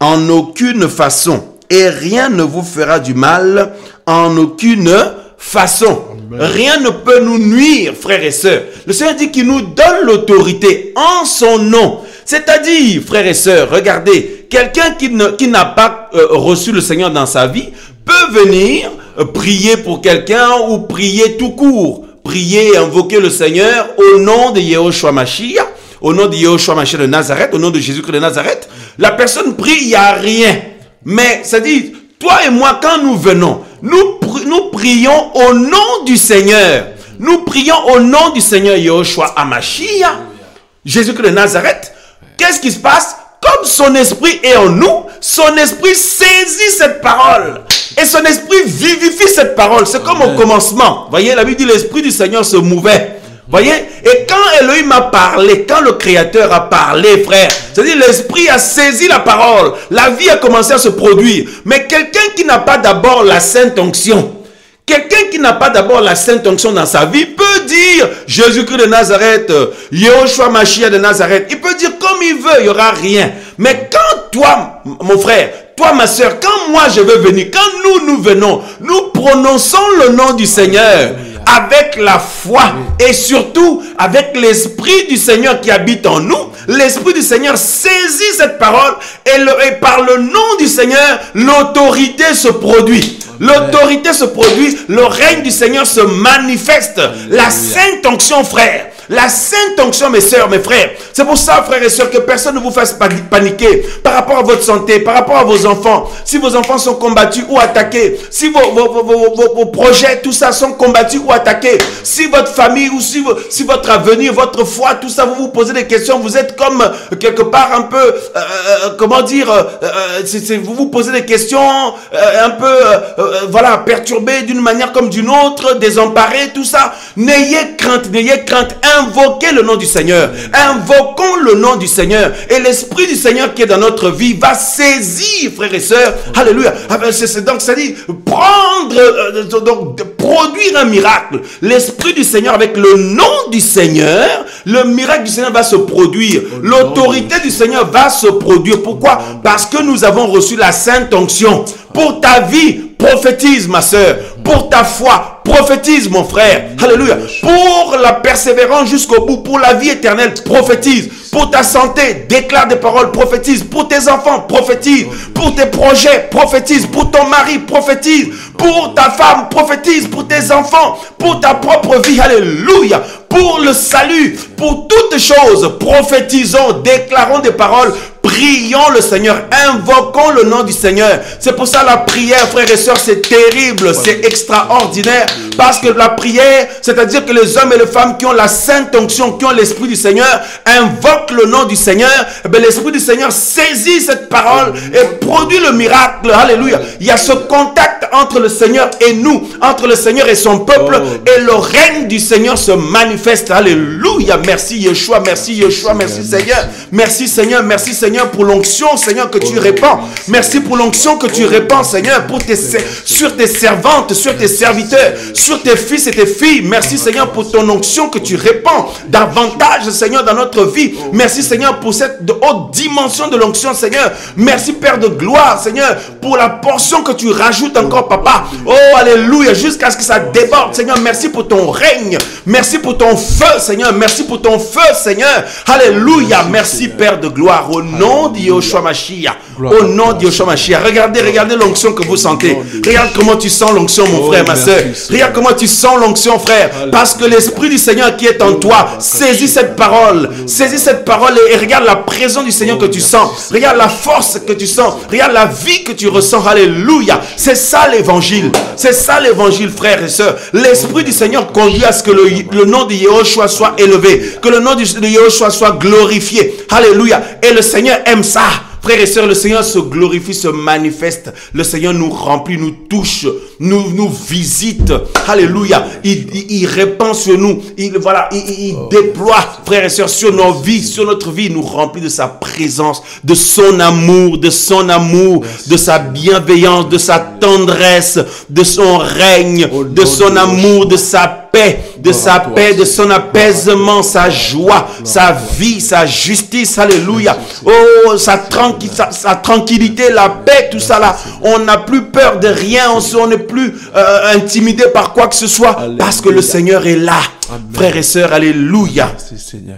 en aucune façon. Et rien ne vous fera du mal en aucune façon. Rien ne peut nous nuire, frères et sœurs. Le Seigneur dit qu'il nous donne l'autorité en son nom. C'est-à-dire, frères et sœurs, regardez, quelqu'un qui n'a pas reçu le Seigneur dans sa vie peut venir prier pour quelqu'un ou prier tout court. Prier et invoquer le Seigneur au nom de Yehoshua Mashiach, au nom de Yehoshua Mashiach de Nazareth, au nom de Jésus-Christ de Nazareth. La personne prie, il n'y a rien. Mais, c'est-à-dire, toi et moi, quand nous venons, nous prions au nom du Seigneur. Nous prions au nom du Seigneur Yehoshua Mashiach, Jésus-Christ de Nazareth. Qu'est-ce qui se passe? Comme son esprit est en nous, son esprit saisit cette parole. Et son esprit vivifie cette parole. C'est comme au commencement. Voyez, la Bible dit l'esprit du Seigneur se mouvait. Voyez? Et quand Elohim a parlé, quand le Créateur a parlé, frère, c'est-à-dire l'esprit a saisi la parole, la vie a commencé à se produire. Mais quelqu'un qui n'a pas d'abord la sainte onction, quelqu'un qui n'a pas d'abord la sainte onction dans sa vie peut dire Jésus-Christ de Nazareth, Yehoshua Mashiach de Nazareth. Il peut dire comme il veut, il n'y aura rien. Mais quand toi, mon frère, toi, ma soeur, quand moi je veux venir, quand nous venons, nous prononçons le nom du Seigneur avec la foi et surtout avec l'esprit du Seigneur qui habite en nous. L'esprit du Seigneur saisit cette parole et par le nom du Seigneur, l'autorité se produit. L'autorité se produit, le règne du Seigneur se manifeste. La sainte onction, frère, La sainte onction, mes sœurs, mes frères. C'est pour ça, frères et sœurs, que personne ne vous fasse paniquer par rapport à votre santé, par rapport à vos enfants. Si vos enfants sont combattus ou attaqués, si vos projets, tout ça, sont combattus ou attaqués, si votre famille ou si votre avenir, votre foi, tout ça, vous vous posez des questions, vous êtes comme quelque part un peu, vous vous posez des questions un peu, perturbées d'une manière comme d'une autre, désemparés, tout ça. N'ayez crainte, invoquez le nom du Seigneur. Invoquons le nom du Seigneur. Et l'Esprit du Seigneur qui est dans notre vie va saisir, frères et sœurs. Alléluia. Donc, ça dit, produire un miracle. L'Esprit du Seigneur avec le nom du Seigneur, le miracle du Seigneur va se produire. L'autorité du Seigneur va se produire. Pourquoi? Parce que nous avons reçu la sainte onction. Pour ta vie, prophétise, ma sœur. Pour ta foi, prophétise, mon frère. Alléluia. Pour la persévérance jusqu'au bout, pour la vie éternelle, prophétise. Pour ta santé, déclare des paroles, prophétise. Pour tes enfants, prophétise. Pour tes projets, prophétise. Pour ton mari, prophétise. Pour ta femme, prophétise. Pour tes enfants, pour ta propre vie, alléluia. Pour le salut, pour toutes choses, prophétisons, déclarons des paroles. Prions le Seigneur, invoquons le nom du Seigneur. C'est pour ça la prière, frères et sœurs, c'est terrible, c'est extraordinaire. Parce que la prière, c'est-à-dire que les hommes et les femmes qui ont la sainte onction, qui ont l'Esprit du Seigneur, invoquent le nom du Seigneur. L'Esprit du Seigneur saisit cette parole et produit le miracle. Alléluia. Il y a ce contact entre le Seigneur et nous, entre le Seigneur et son peuple, et le règne du Seigneur se manifeste. Alléluia. Merci Yeshua, merci Yeshua, merci Seigneur. Merci Seigneur, merci Seigneur pour l'onction, Seigneur, que tu répands. Merci pour l'onction que tu répands, Seigneur, sur tes servantes, sur tes serviteurs, sur tes fils et tes filles. Merci, Seigneur, pour ton onction que tu répands davantage, Seigneur, dans notre vie. Merci, Seigneur, pour cette haute dimension de l'onction, Seigneur. Merci, Père de gloire, Seigneur, pour la portion que tu rajoutes encore, Papa. Oh, alléluia, jusqu'à ce que ça déborde, Seigneur. Merci pour ton règne. Merci pour ton feu, Seigneur. Merci pour ton feu, Seigneur. Alléluia. Merci, Père de gloire. Au nom de Yeshua Mashiach. Au nom de Yeshua Mashiach. Regardez l'onction que vous sentez. Regarde comment tu sens l'onction, mon frère, ma soeur. Regarde comment tu sens l'onction, frère. Parce que l'Esprit du Seigneur qui est en toi saisit cette parole. Saisis cette parole et regarde la présence du Seigneur que tu sens. Regarde la force que tu sens. Regarde la vie que tu ressens. Alléluia. C'est ça l'évangile. C'est ça l'évangile, frères et sœurs. L'Esprit du Seigneur conduit à ce que le nom de Yeshua soit élevé. Que le nom de Yeshua soit glorifié. Alléluia. Et le Seigneur aime ça. Frères et sœurs, le Seigneur se glorifie, se manifeste. Le Seigneur nous remplit, nous touche, nous visite. Alléluia. Il répand sur nous. Il déploie, frères et sœurs, sur nos vies, sur notre vie. Il nous remplit de sa présence, de son amour, de sa bienveillance, de sa tendresse, de son règne, de son amour, de sa paix, de son apaisement, sa joie, sa vie, sa justice. Alléluia. Oh, sa tranquillité, la paix, tout ça là. On n'a plus peur de rien. On n'est plus intimidé par quoi que ce soit. Parce que le Seigneur est là. Amen. Frères et sœurs, alléluia.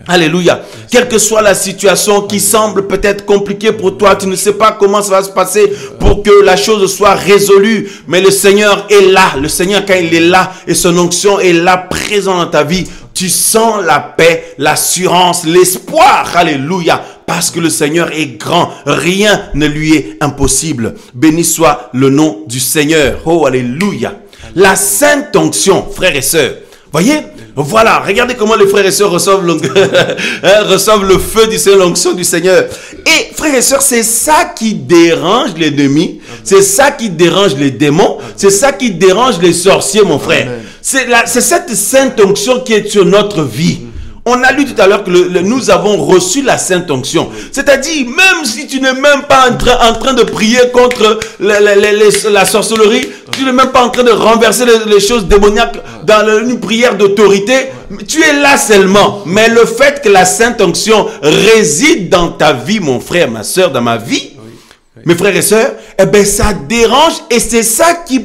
Alléluia. Quelle que soit la situation qui semble peut-être compliquée pour toi, tu ne sais pas comment ça va se passer pour que la chose soit résolue. Mais le Seigneur est là. Le Seigneur, quand il est là et son onction est là, présent dans ta vie, tu sens la paix, l'assurance, l'espoir. Alléluia. Parce que le Seigneur est grand. Rien ne lui est impossible. Béni soit le nom du Seigneur. Oh, alléluia. La sainte onction, frères et sœurs. Voyez? Voilà, regardez comment les frères et sœurs reçoivent le feu du Seigneur, l'onction du Seigneur. Et frères et sœurs, c'est ça qui dérange l'ennemi, c'est ça qui dérange les démons, c'est ça qui dérange les sorciers, mon frère. C'est cette sainte onction qui est sur notre vie. On a lu tout à l'heure que nous avons reçu la sainte onction. C'est-à-dire, même si tu n'es même pas en train de prier contre la sorcellerie, tu n'es même pas en train de renverser les choses démoniaques dans une prière d'autorité, tu es là seulement. Mais le fait que la sainte onction réside dans ta vie, mon frère, ma soeur, dans ma vie, mes frères et sœurs, eh ben ça dérange et c'est ça qui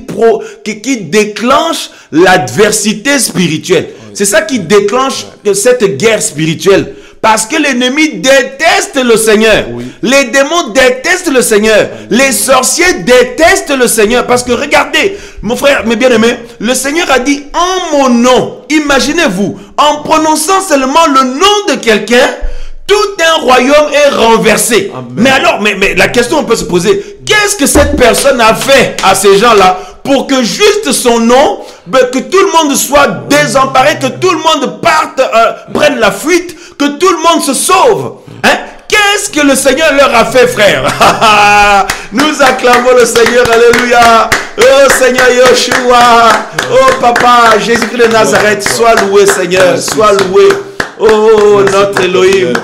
déclenche l'adversité spirituelle. C'est ça qui déclenche cette guerre spirituelle. Parce que l'ennemi déteste le Seigneur. Oui. Les démons détestent le Seigneur. Les sorciers détestent le Seigneur. Parce que regardez, mon frère, mes bien-aimés, le Seigneur a dit en mon nom. Imaginez-vous, en prononçant seulement le nom de quelqu'un, tout un royaume est renversé. Amen. Mais alors, mais la question on peut se poser, qu'est-ce que cette personne a fait à ces gens-là pour que juste son nom, que tout le monde soit désemparé, que tout le monde parte, prenne la fuite, que tout le monde se sauve. Hein? Qu'est-ce que le Seigneur leur a fait, frère? Nous acclamons le Seigneur, alléluia. Oh Seigneur Yeshua, oh Papa, Jésus-Christ de Nazareth, sois loué Seigneur, sois loué. Oh notre Elohim,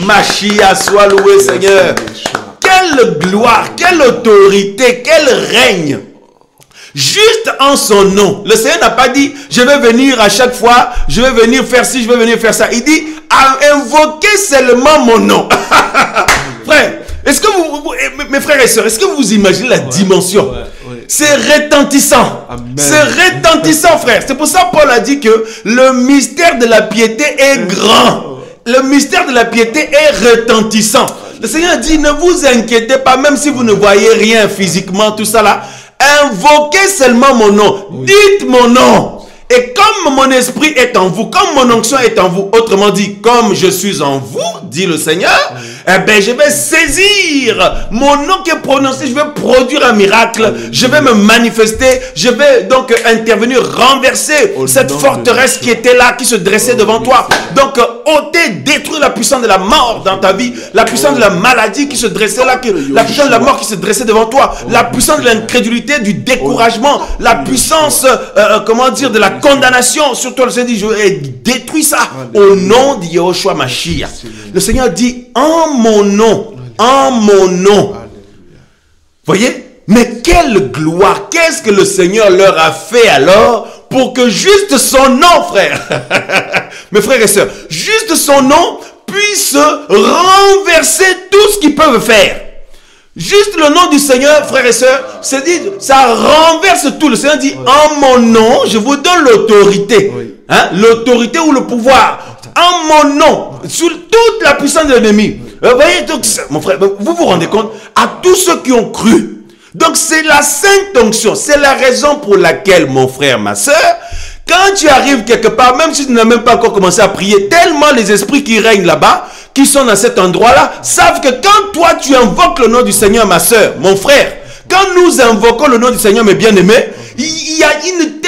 Mashiach, sois loué Seigneur. Quelle gloire, quelle autorité, quel règne. Juste en son nom. Le Seigneur n'a pas dit, je vais venir à chaque fois, je vais venir faire ci, je vais venir faire ça. Il dit, invoquez seulement mon nom. Frère, est-ce que mes frères et sœurs, est-ce que vous imaginez la dimension? C'est retentissant. Amen. C'est retentissant, frère. C'est pour ça Paul a dit que le mystère de la piété est grand. Le mystère de la piété est retentissant. Le Seigneur dit, ne vous inquiétez pas, même si vous ne voyez rien physiquement, tout ça là. Invoquez seulement mon nom. Dites mon nom. Et comme mon esprit est en vous, comme mon onction est en vous, autrement dit, comme je suis en vous, dit le Seigneur, eh bien, je vais saisir mon nom qui est prononcé, je vais produire un miracle, je vais me manifester, je vais donc intervenir, renverser cette forteresse qui était là, qui se dressait devant toi. Donc, ôter, détruire la puissance de la mort dans ta vie, la puissance de la maladie qui se dressait là, la puissance de la mort qui se dressait devant toi, la puissance de l'incrédulité, du découragement, la puissance, comment dire, de la condamnation sur toi. Le Seigneur dit, je détruis ça au nom de Yahushua Mashiach. Le Seigneur dit, en mon nom, en mon nom. Voyez? Mais quelle gloire, qu'est-ce que le Seigneur leur a fait alors pour que juste son nom, frère, mes frères et sœurs, juste son nom puisse renverser tout ce qu'ils peuvent faire. Juste le nom du Seigneur, frères et sœurs, c'est dit, ça renverse tout. Le Seigneur dit, en mon nom, je vous donne l'autorité. Hein? L'autorité ou le pouvoir. En mon nom, sur toute la puissance de l'ennemi. Vous voyez, donc, mon frère, vous vous rendez compte, à tous ceux qui ont cru. Donc, c'est la sainte onction. C'est la raison pour laquelle, mon frère, ma sœur, quand tu arrives quelque part, même si tu n'as même pas encore commencé à prier, tellement les esprits qui règnent là-bas, qui sont dans cet endroit-là, savent que quand toi tu invoques le nom du Seigneur, ma sœur, mon frère, quand nous invoquons le nom du Seigneur, mes bien-aimés, il y a une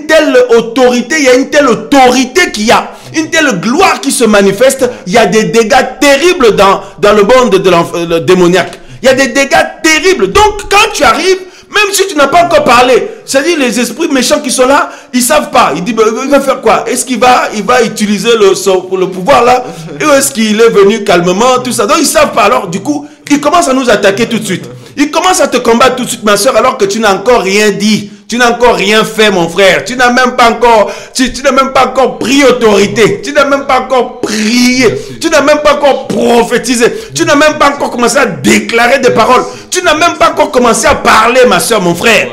telle autorité, il y a une telle autorité qu'il y a, une telle gloire qui se manifeste, il y a des dégâts terribles dans le monde de démoniaque. Il y a des dégâts terribles. Donc, quand tu arrives, même si tu n'as pas encore parlé, c'est-à-dire les esprits méchants qui sont là, ils ne savent pas. Ils disent, il va faire quoi? Est-ce qu'il va utiliser le pouvoir là? Ou est-ce qu'il est venu calmement? Tout ça. Donc, ils ne savent pas. Alors, du coup, ils commencent à nous attaquer tout de suite. Ils commencent à te combattre tout de suite, ma soeur, alors que tu n'as encore rien dit. Tu n'as encore rien fait, mon frère. Tu n'as même pas encore, tu n'as même pas encore pris autorité. Tu n'as même pas encore prié. Tu n'as même pas encore prophétisé. Tu n'as même pas encore commencé à déclarer des paroles. Tu n'as même pas encore commencé à parler, ma soeur, mon frère.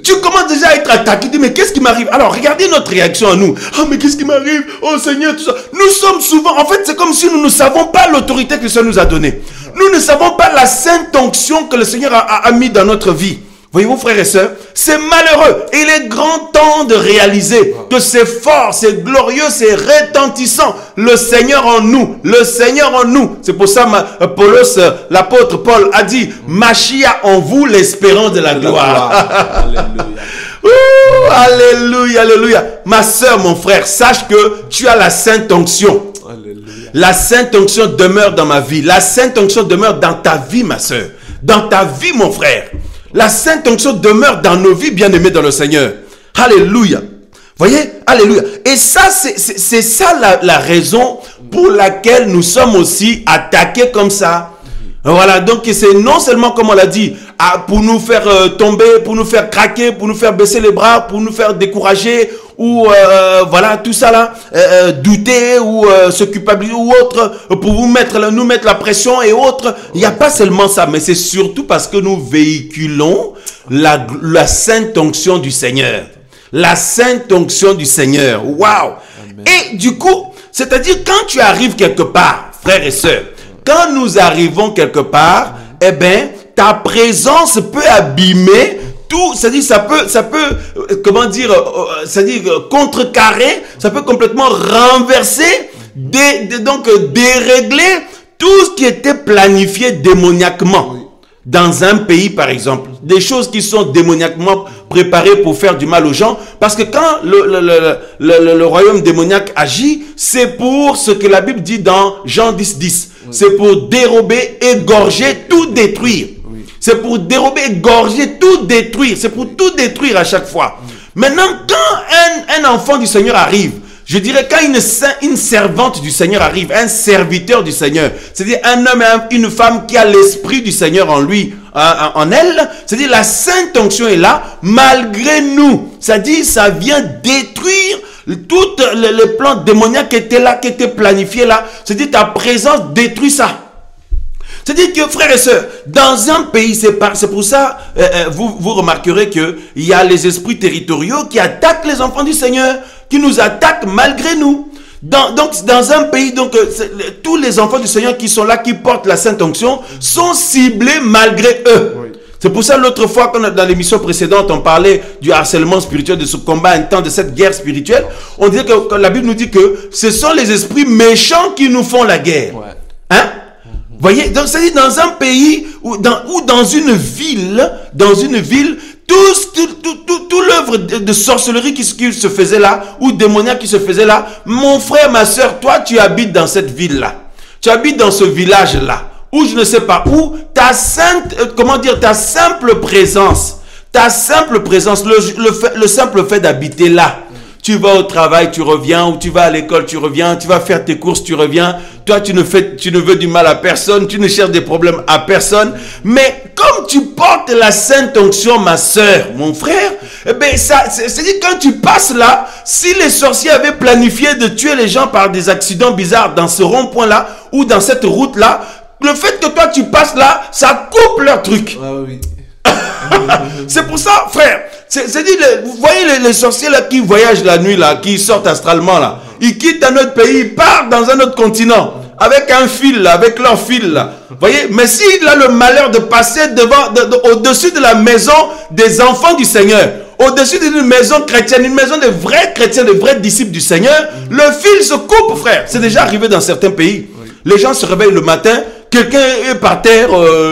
Tu commences déjà à être attaqué. Tu dis, mais qu'est-ce qui m'arrive? Alors, regardez notre réaction à nous. Oh, mais qu'est-ce qui m'arrive? Oh, Seigneur, tout ça. Nous sommes souvent, en fait, c'est comme si nous ne savons pas l'autorité que le Seigneur nous a donnée. Nous ne savons pas la sainte onction que le Seigneur a mis dans notre vie. Voyez-vous, frères et sœurs, c'est malheureux. Et il est grand temps de réaliser que c'est fort, c'est glorieux, c'est retentissant. Le Seigneur en nous, le Seigneur en nous. C'est pour ça l'apôtre Paul a dit, Mashiach en vous, l'espérance de la gloire. Alléluia, alléluia. Ma sœur, mon frère, sache que tu as la sainte onction. La sainte onction demeure dans ma vie. La sainte onction demeure dans ta vie, ma sœur. Dans ta vie, mon frère. La sainte onction demeure dans nos vies, bien-aimés dans le Seigneur. Alléluia. Voyez? Alléluia. Et ça, c'est ça la raison pour laquelle nous sommes aussi attaqués comme ça. Voilà, donc c'est non seulement, comme on l'a dit, pour nous faire tomber, pour nous faire craquer, pour nous faire baisser les bras, pour nous faire décourager, ou voilà, tout ça là, douter, ou se culpabiliser, ou autre, pour nous mettre la pression et autres. Il n'y a pas seulement ça, mais c'est surtout parce que nous véhiculons la sainte onction du Seigneur. La sainte onction du Seigneur. Waouh! Et du coup, C'est-à-dire, quand tu arrives quelque part, frères et sœurs, quand nous arrivons quelque part, eh bien, ta présence peut abîmer tout, c'est-à-dire, ça peut, comment dire, c'est-à-dire, contrecarrer, ça peut complètement renverser, donc, dérégler tout ce qui était planifié démoniaquement. Dans un pays, par exemple, des choses qui sont démoniaquement préparées pour faire du mal aux gens, parce que quand le royaume démoniaque agit, c'est pour ce que la Bible dit dans Jean 10, 10. C'est pour dérober, égorger, tout détruire. C'est pour dérober, égorger, tout détruire. C'est pour tout détruire à chaque fois. Maintenant, quand un enfant du Seigneur arrive, je dirais quand une servante du Seigneur arrive, un serviteur du Seigneur, c'est-à-dire un homme et une femme qui a l'esprit du Seigneur en lui, en elle, c'est-à-dire la sainte onction est là, malgré nous. C'est-à-dire ça vient détruire tous les plans démoniaques qui étaient là, qui étaient planifiés là. C'est-à-dire ta présence détruit ça. C'est-à-dire que, frères et sœurs, dans un pays, c'est pour ça, vous remarquerez qu'il y a les esprits territoriaux qui attaquent les enfants du Seigneur, qui nous attaquent malgré nous. Donc, dans un pays, donc, tous les enfants du Seigneur qui sont là, qui portent la Sainte Onction, sont ciblés malgré eux. Oui. C'est pour ça, l'autre fois, quand dans l'émission précédente, on parlait du harcèlement spirituel, de ce combat intense, de cette guerre spirituelle, on disait que la Bible nous dit que ce sont les esprits méchants qui nous font la guerre. Ouais. Hein? Voyez, donc c'est-à-dire dans un pays ou dans une ville, tout l'œuvre de sorcellerie qui se faisait là, ou démoniaque qui se faisait là, mon frère, ma soeur, toi tu habites dans cette ville-là, tu habites dans ce village-là, ou je ne sais pas où, ta simple présence, le simple fait d'habiter là, tu vas au travail, tu reviens, ou tu vas à l'école, tu reviens, tu vas faire tes courses, tu reviens. Toi, tu ne veux du mal à personne, tu ne cherches des problèmes à personne. Mais comme tu portes la Sainte Onction, ma soeur, mon frère, eh bien, c'est-à-dire quand tu passes là, si les sorciers avaient planifié de tuer les gens par des accidents bizarres dans ce rond-point-là, ou dans cette route-là, le fait que toi, tu passes là, ça coupe leur truc. Ah oui. C'est pour ça, frère. C'est-à-dire, vous voyez les sorciers là qui voyagent la nuit là, qui sortent astralement là. Ils quittent un autre pays, ils partent dans un autre continent. Avec un fil là, avec leur fil là. Vous voyez, mais s'il a le malheur de passer au-dessus de la maison des enfants du Seigneur, au-dessus d'une maison chrétienne, une maison de vrais chrétiens, de vrais disciples du Seigneur, le fil se coupe, frère. C'est déjà arrivé dans certains pays. Les gens se réveillent le matin, quelqu'un est par terre,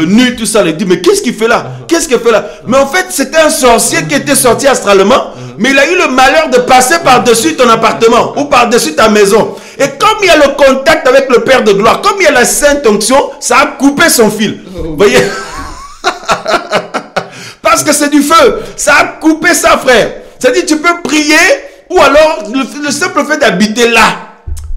nu, tout ça, il dit, mais qu'est-ce qu'il fait là? Qu'est-ce qu'il fait là? Mais en fait, c'était un sorcier qui était sorti astralement, mais il a eu le malheur de passer par-dessus ton appartement, ou par-dessus ta maison. Et comme il y a le contact avec le Père de gloire, comme il y a la Sainte Onction, ça a coupé son fil. Vous voyez? Parce que c'est du feu. Ça a coupé ça, frère. C'est-à-dire, tu peux prier, ou alors, le simple fait d'habiter là.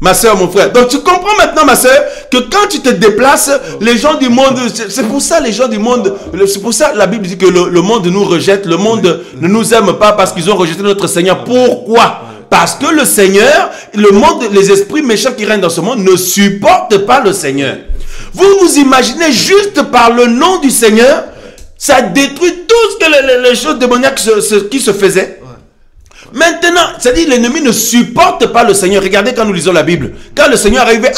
Ma soeur, mon frère. Donc tu comprends maintenant, ma soeur, que quand tu te déplaces, les gens du monde, c'est pour ça les gens du monde, c'est pour ça la Bible dit que le monde nous rejette, le monde ne nous aime pas parce qu'ils ont rejeté notre Seigneur. Pourquoi? Parce que le Seigneur, le monde, les esprits méchants qui règnent dans ce monde ne supportent pas le Seigneur. Vous vous imaginez juste par le nom du Seigneur, ça détruit tout ce que les choses démoniaques qui se faisaient. Maintenant, c'est-à-dire l'ennemi ne supporte pas le Seigneur. Regardez quand nous lisons la Bible. Quand le Seigneur arrivait,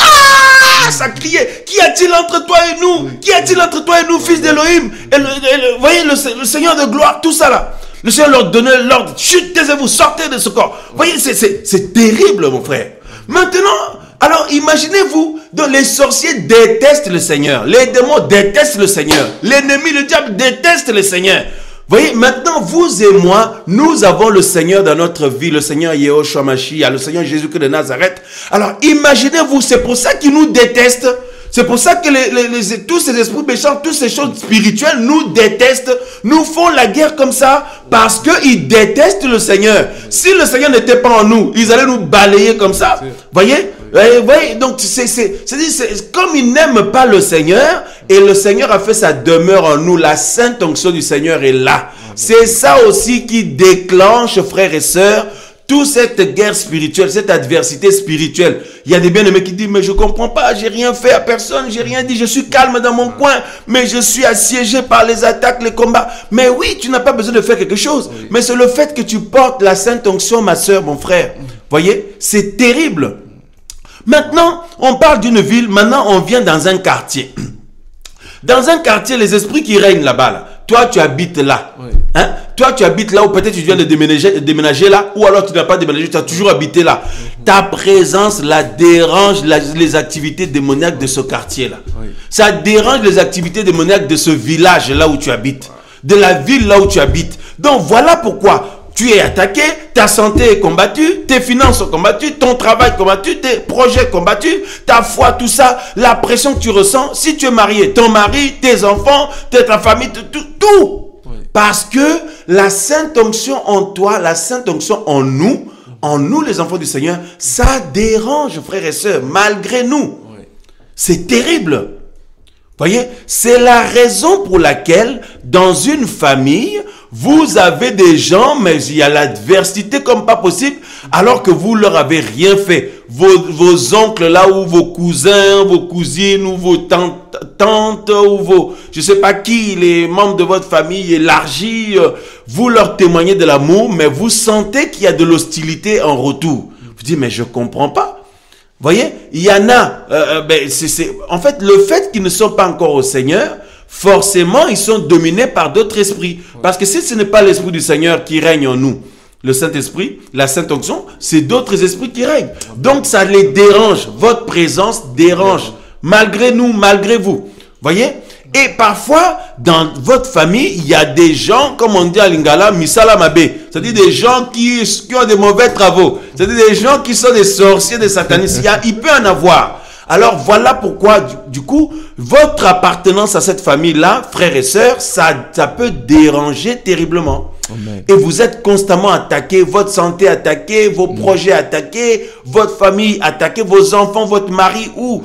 ça criait, qu'y a-t-il entre toi et nous? Qu'y a-t-il entre toi et nous, fils d'Élohim? Vous voyez, le Seigneur de gloire, tout ça là. Le Seigneur leur donnait l'ordre, chut, taisez-vous, sortez de ce corps. Vous voyez, c'est terrible, mon frère. Maintenant, alors imaginez-vous, les sorciers détestent le Seigneur. Les démons détestent le Seigneur. L'ennemi, le diable déteste le Seigneur. Voyez, maintenant, vous et moi, nous avons le Seigneur dans notre vie, le Seigneur Yehoshua Mashiach, le Seigneur Jésus-Christ de Nazareth. Alors, imaginez-vous, c'est pour ça qu'ils nous détestent. C'est pour ça que tous ces esprits méchants, toutes ces choses spirituelles nous détestent, nous font la guerre comme ça, parce qu'ils détestent le Seigneur. Si le Seigneur n'était pas en nous, ils allaient nous balayer comme ça. Voyez? Voyez, donc c'est comme ils n'aiment pas le Seigneur, et le Seigneur a fait sa demeure en nous, la sainte onction du Seigneur est là. C'est ça aussi qui déclenche, frères et sœurs, toute cette guerre spirituelle, cette adversité spirituelle. Il y a des bien-aimés qui disent, mais je comprends pas, j'ai rien fait à personne, j'ai rien dit, je suis calme dans mon coin, mais je suis assiégé par les attaques, les combats. Mais oui, tu n'as pas besoin de faire quelque chose, mais c'est le fait que tu portes la sainte onction, ma soeur, mon frère. Voyez, c'est terrible. Maintenant, on parle d'une ville, maintenant on vient dans un quartier. Dans un quartier, les esprits qui règnent là-bas, là, toi tu habites là. Oui. Hein? Toi tu habites là, ou peut-être tu viens de déménager là, ou alors tu n'as pas déménagé, tu as toujours habité là. Ta présence la dérange les activités démoniaques de ce quartier-là. Oui. Ça dérange les activités démoniaques de ce village là où tu habites, de la ville là où tu habites. Donc voilà pourquoi tu es attaqué, ta santé est combattue, tes finances sont combattues, ton travail combattu, tes projets combattus, ta foi, tout ça, la pression que tu ressens. Si tu es marié, ton mari, tes enfants, ta famille, tout. Oui. Parce que la sainte onction en toi, la sainte onction en nous les enfants du Seigneur, ça dérange, frères et sœurs, malgré nous. Oui. C'est terrible. Voyez, c'est la raison pour laquelle dans une famille, vous avez des gens, mais il y a l'adversité comme pas possible, alors que vous leur avez rien fait. Vos oncles là, ou vos cousins, vos cousines, ou vos tantes, ou vos, je sais pas qui, les membres de votre famille élargie, vous leur témoignez de l'amour, mais vous sentez qu'il y a de l'hostilité en retour. Vous dites, mais je comprends pas. Voyez, il y en a, en fait, le fait qu'ils ne sont pas encore au Seigneur, forcément, ils sont dominés par d'autres esprits. Parce que si ce n'est pas l'Esprit du Seigneur qui règne en nous, le Saint-Esprit, la Sainte Onction, c'est d'autres esprits qui règnent. Donc, ça les dérange. Votre présence dérange. Malgré nous, malgré vous. Voyez? Et parfois, dans votre famille, il y a des gens, comme on dit à Lingala, misala mabe. C'est-à-dire des gens qui ont des mauvais travaux. C'est-à-dire des gens qui sont des sorciers, des satanistes. Il peut en avoir. Alors voilà pourquoi, du coup, votre appartenance à cette famille-là, frères et sœurs, ça peut déranger terriblement. Amen. Et vous êtes constamment attaqués, votre santé attaquée, vos projets attaqués, votre famille attaquée, vos enfants, votre mari, ou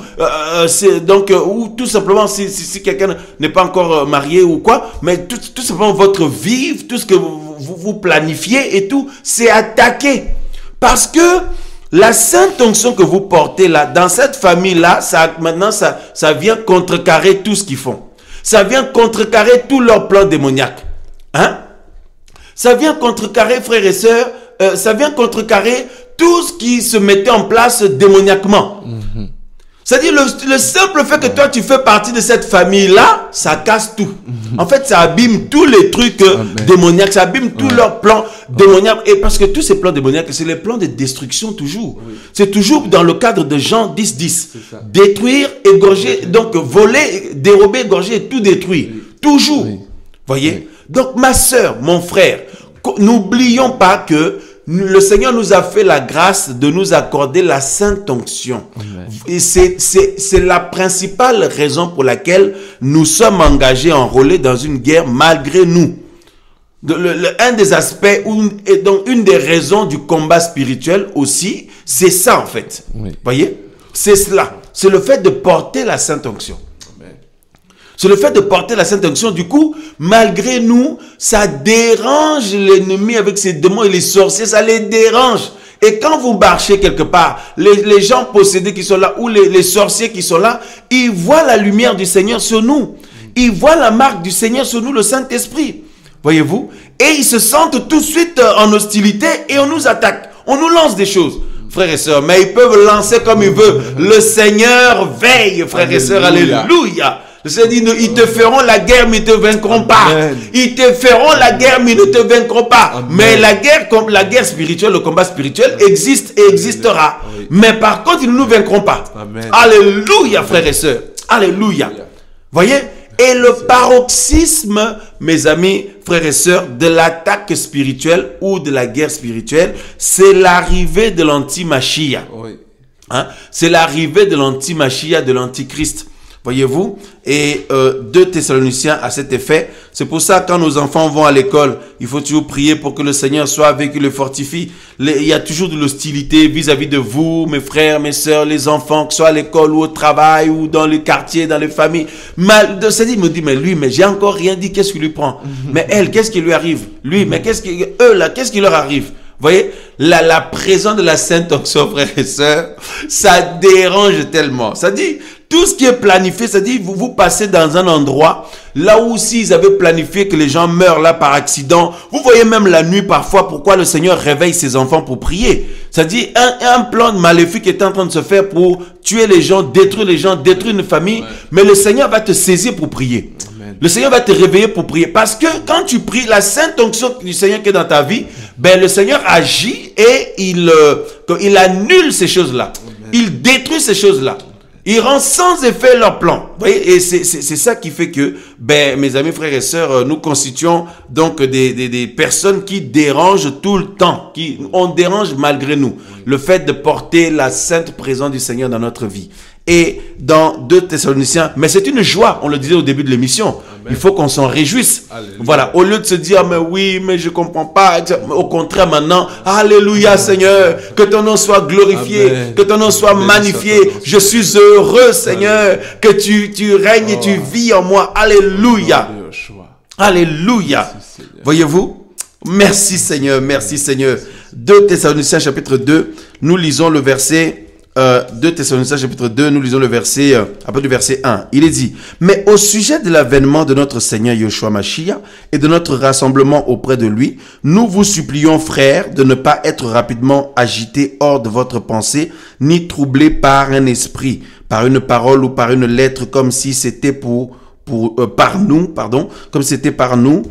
tout simplement si quelqu'un n'est pas encore marié ou quoi, mais tout simplement votre vie, tout ce que vous planifiez et tout, c'est attaqué. Parce que la sainte onction que vous portez là, dans cette famille-là, maintenant ça vient contrecarrer tout ce qu'ils font. Ça vient contrecarrer tous leurs plans démoniaques. Hein? Ça vient contrecarrer, frères et sœurs, ça vient contrecarrer tout ce qui se mettait en place démoniaquement. Mm-hmm. C'est-à-dire le simple fait que toi tu fais partie de cette famille-là, ça casse tout. En fait, ça abîme tous les trucs démoniaques, ça abîme tous leurs plans démoniaques. Et parce que tous ces plans démoniaques, c'est les plans de destruction toujours. Oui. C'est toujours dans le cadre de Jean 10:10. Détruire, égorger, donc voler, dérober, égorger et tout détruire. Oui. Toujours. Oui. Voyez? Oui. Donc ma soeur, mon frère, n'oublions pas que le Seigneur nous a fait la grâce de nous accorder la sainte onction. Amen. Et c'est la principale raison pour laquelle nous sommes engagés, enrôlés dans une guerre malgré nous. Un des aspects, et donc une des raisons du combat spirituel aussi, c'est ça en fait. Oui. Voyez? C'est cela. C'est le fait de porter la sainte onction. C'est le fait de porter la sainte onction. Du coup, malgré nous, ça dérange l'ennemi avec ses démons et les sorciers, ça les dérange. Et quand vous marchez quelque part, les gens possédés qui sont là, ou les sorciers qui sont là, ils voient la lumière du Seigneur sur nous. Ils voient la marque du Seigneur sur nous, le Saint-Esprit. Voyez-vous? Et ils se sentent tout de suite en hostilité et on nous attaque. On nous lance des choses. Frères et sœurs, mais ils peuvent lancer comme ils veulent. Le Seigneur veille, frères et sœurs. Alléluia. Le Seigneur dit, ils te feront la guerre, mais ils ne te vaincront pas. Amen. Ils te feront la guerre, mais ils ne te vaincront pas. Amen. Mais la guerre spirituelle, le combat spirituel existe et existera. Oui. Mais par contre, ils ne nous vaincront pas. Amen. Alléluia, frères et sœurs. Alléluia. Voyez? Et le paroxysme, mes amis, frères et sœurs, de l'attaque spirituelle ou de la guerre spirituelle, c'est l'arrivée de l'anti-Machia. Oui. Hein? C'est l'arrivée de l'anti-Machia, de l'antichrist. Voyez-vous, et 2 Thessaloniciens à cet effet. C'est pour ça quand nos enfants vont à l'école, il faut toujours prier pour que le Seigneur soit avec eux, les fortifie. Il y a toujours de l'hostilité vis-à-vis de vous, mes frères, mes sœurs, les enfants, que ce soit à l'école ou au travail ou dans les quartiers, dans les familles. Le Seigneur me dit, mais lui, mais j'ai encore rien dit, qu'est-ce qui lui prend? Mais elle, qu'est-ce qui lui arrive? Lui, mais qu'est-ce qui leur arrive? Voyez, la présence de la Sainte Onction, frères et sœurs, ça dérange tellement. Ça dit, Tout ce qui est planifié, c'est-à-dire vous passez dans un endroit, là où s'ils avaient planifié que les gens meurent là par accident, vous voyez même la nuit parfois pourquoi le Seigneur réveille ses enfants pour prier. C'est-à-dire un plan maléfique est en train de se faire pour tuer les gens, détruire une famille, mais le Seigneur va te saisir pour prier. Le Seigneur va te réveiller pour prier. Parce que quand tu pries, la sainte onction du Seigneur qui est dans ta vie, ben le Seigneur agit et il annule ces choses-là. Il détruit ces choses-là. Il rend sans effet leur plan. Vous voyez, et c'est ça qui fait que, ben, mes amis, frères et sœurs, nous constituons donc des personnes qui dérangent tout le temps. On dérange malgré nous. Le fait de porter la sainte présence du Seigneur dans notre vie. Et dans 2 Thessaloniciens, mais c'est une joie, on le disait au début de l'émission. Amen. Il faut qu'on s'en réjouisse. Alléluia. Voilà, au lieu de se dire, mais oui, mais je comprends pas. Au contraire, maintenant, alléluia Seigneur, que ton nom soit glorifié, Amen. Que ton nom soit magnifié. Je suis heureux Seigneur, que tu règnes et tu vis en moi. Alléluia. Alléluia. Voyez-vous? Merci Seigneur, merci Seigneur. 2 Thessaloniciens chapitre 2, nous lisons le verset 2 Thessaloniciens chapitre 2, nous lisons le verset, après du verset 1. Il est dit, mais au sujet de l'avènement de notre Seigneur Yeshua Mashiach et de notre rassemblement auprès de lui, nous vous supplions, frères, de ne pas être rapidement agités hors de votre pensée, ni troublés par un esprit, par une parole ou par une lettre, comme si c'était comme c'était par nous,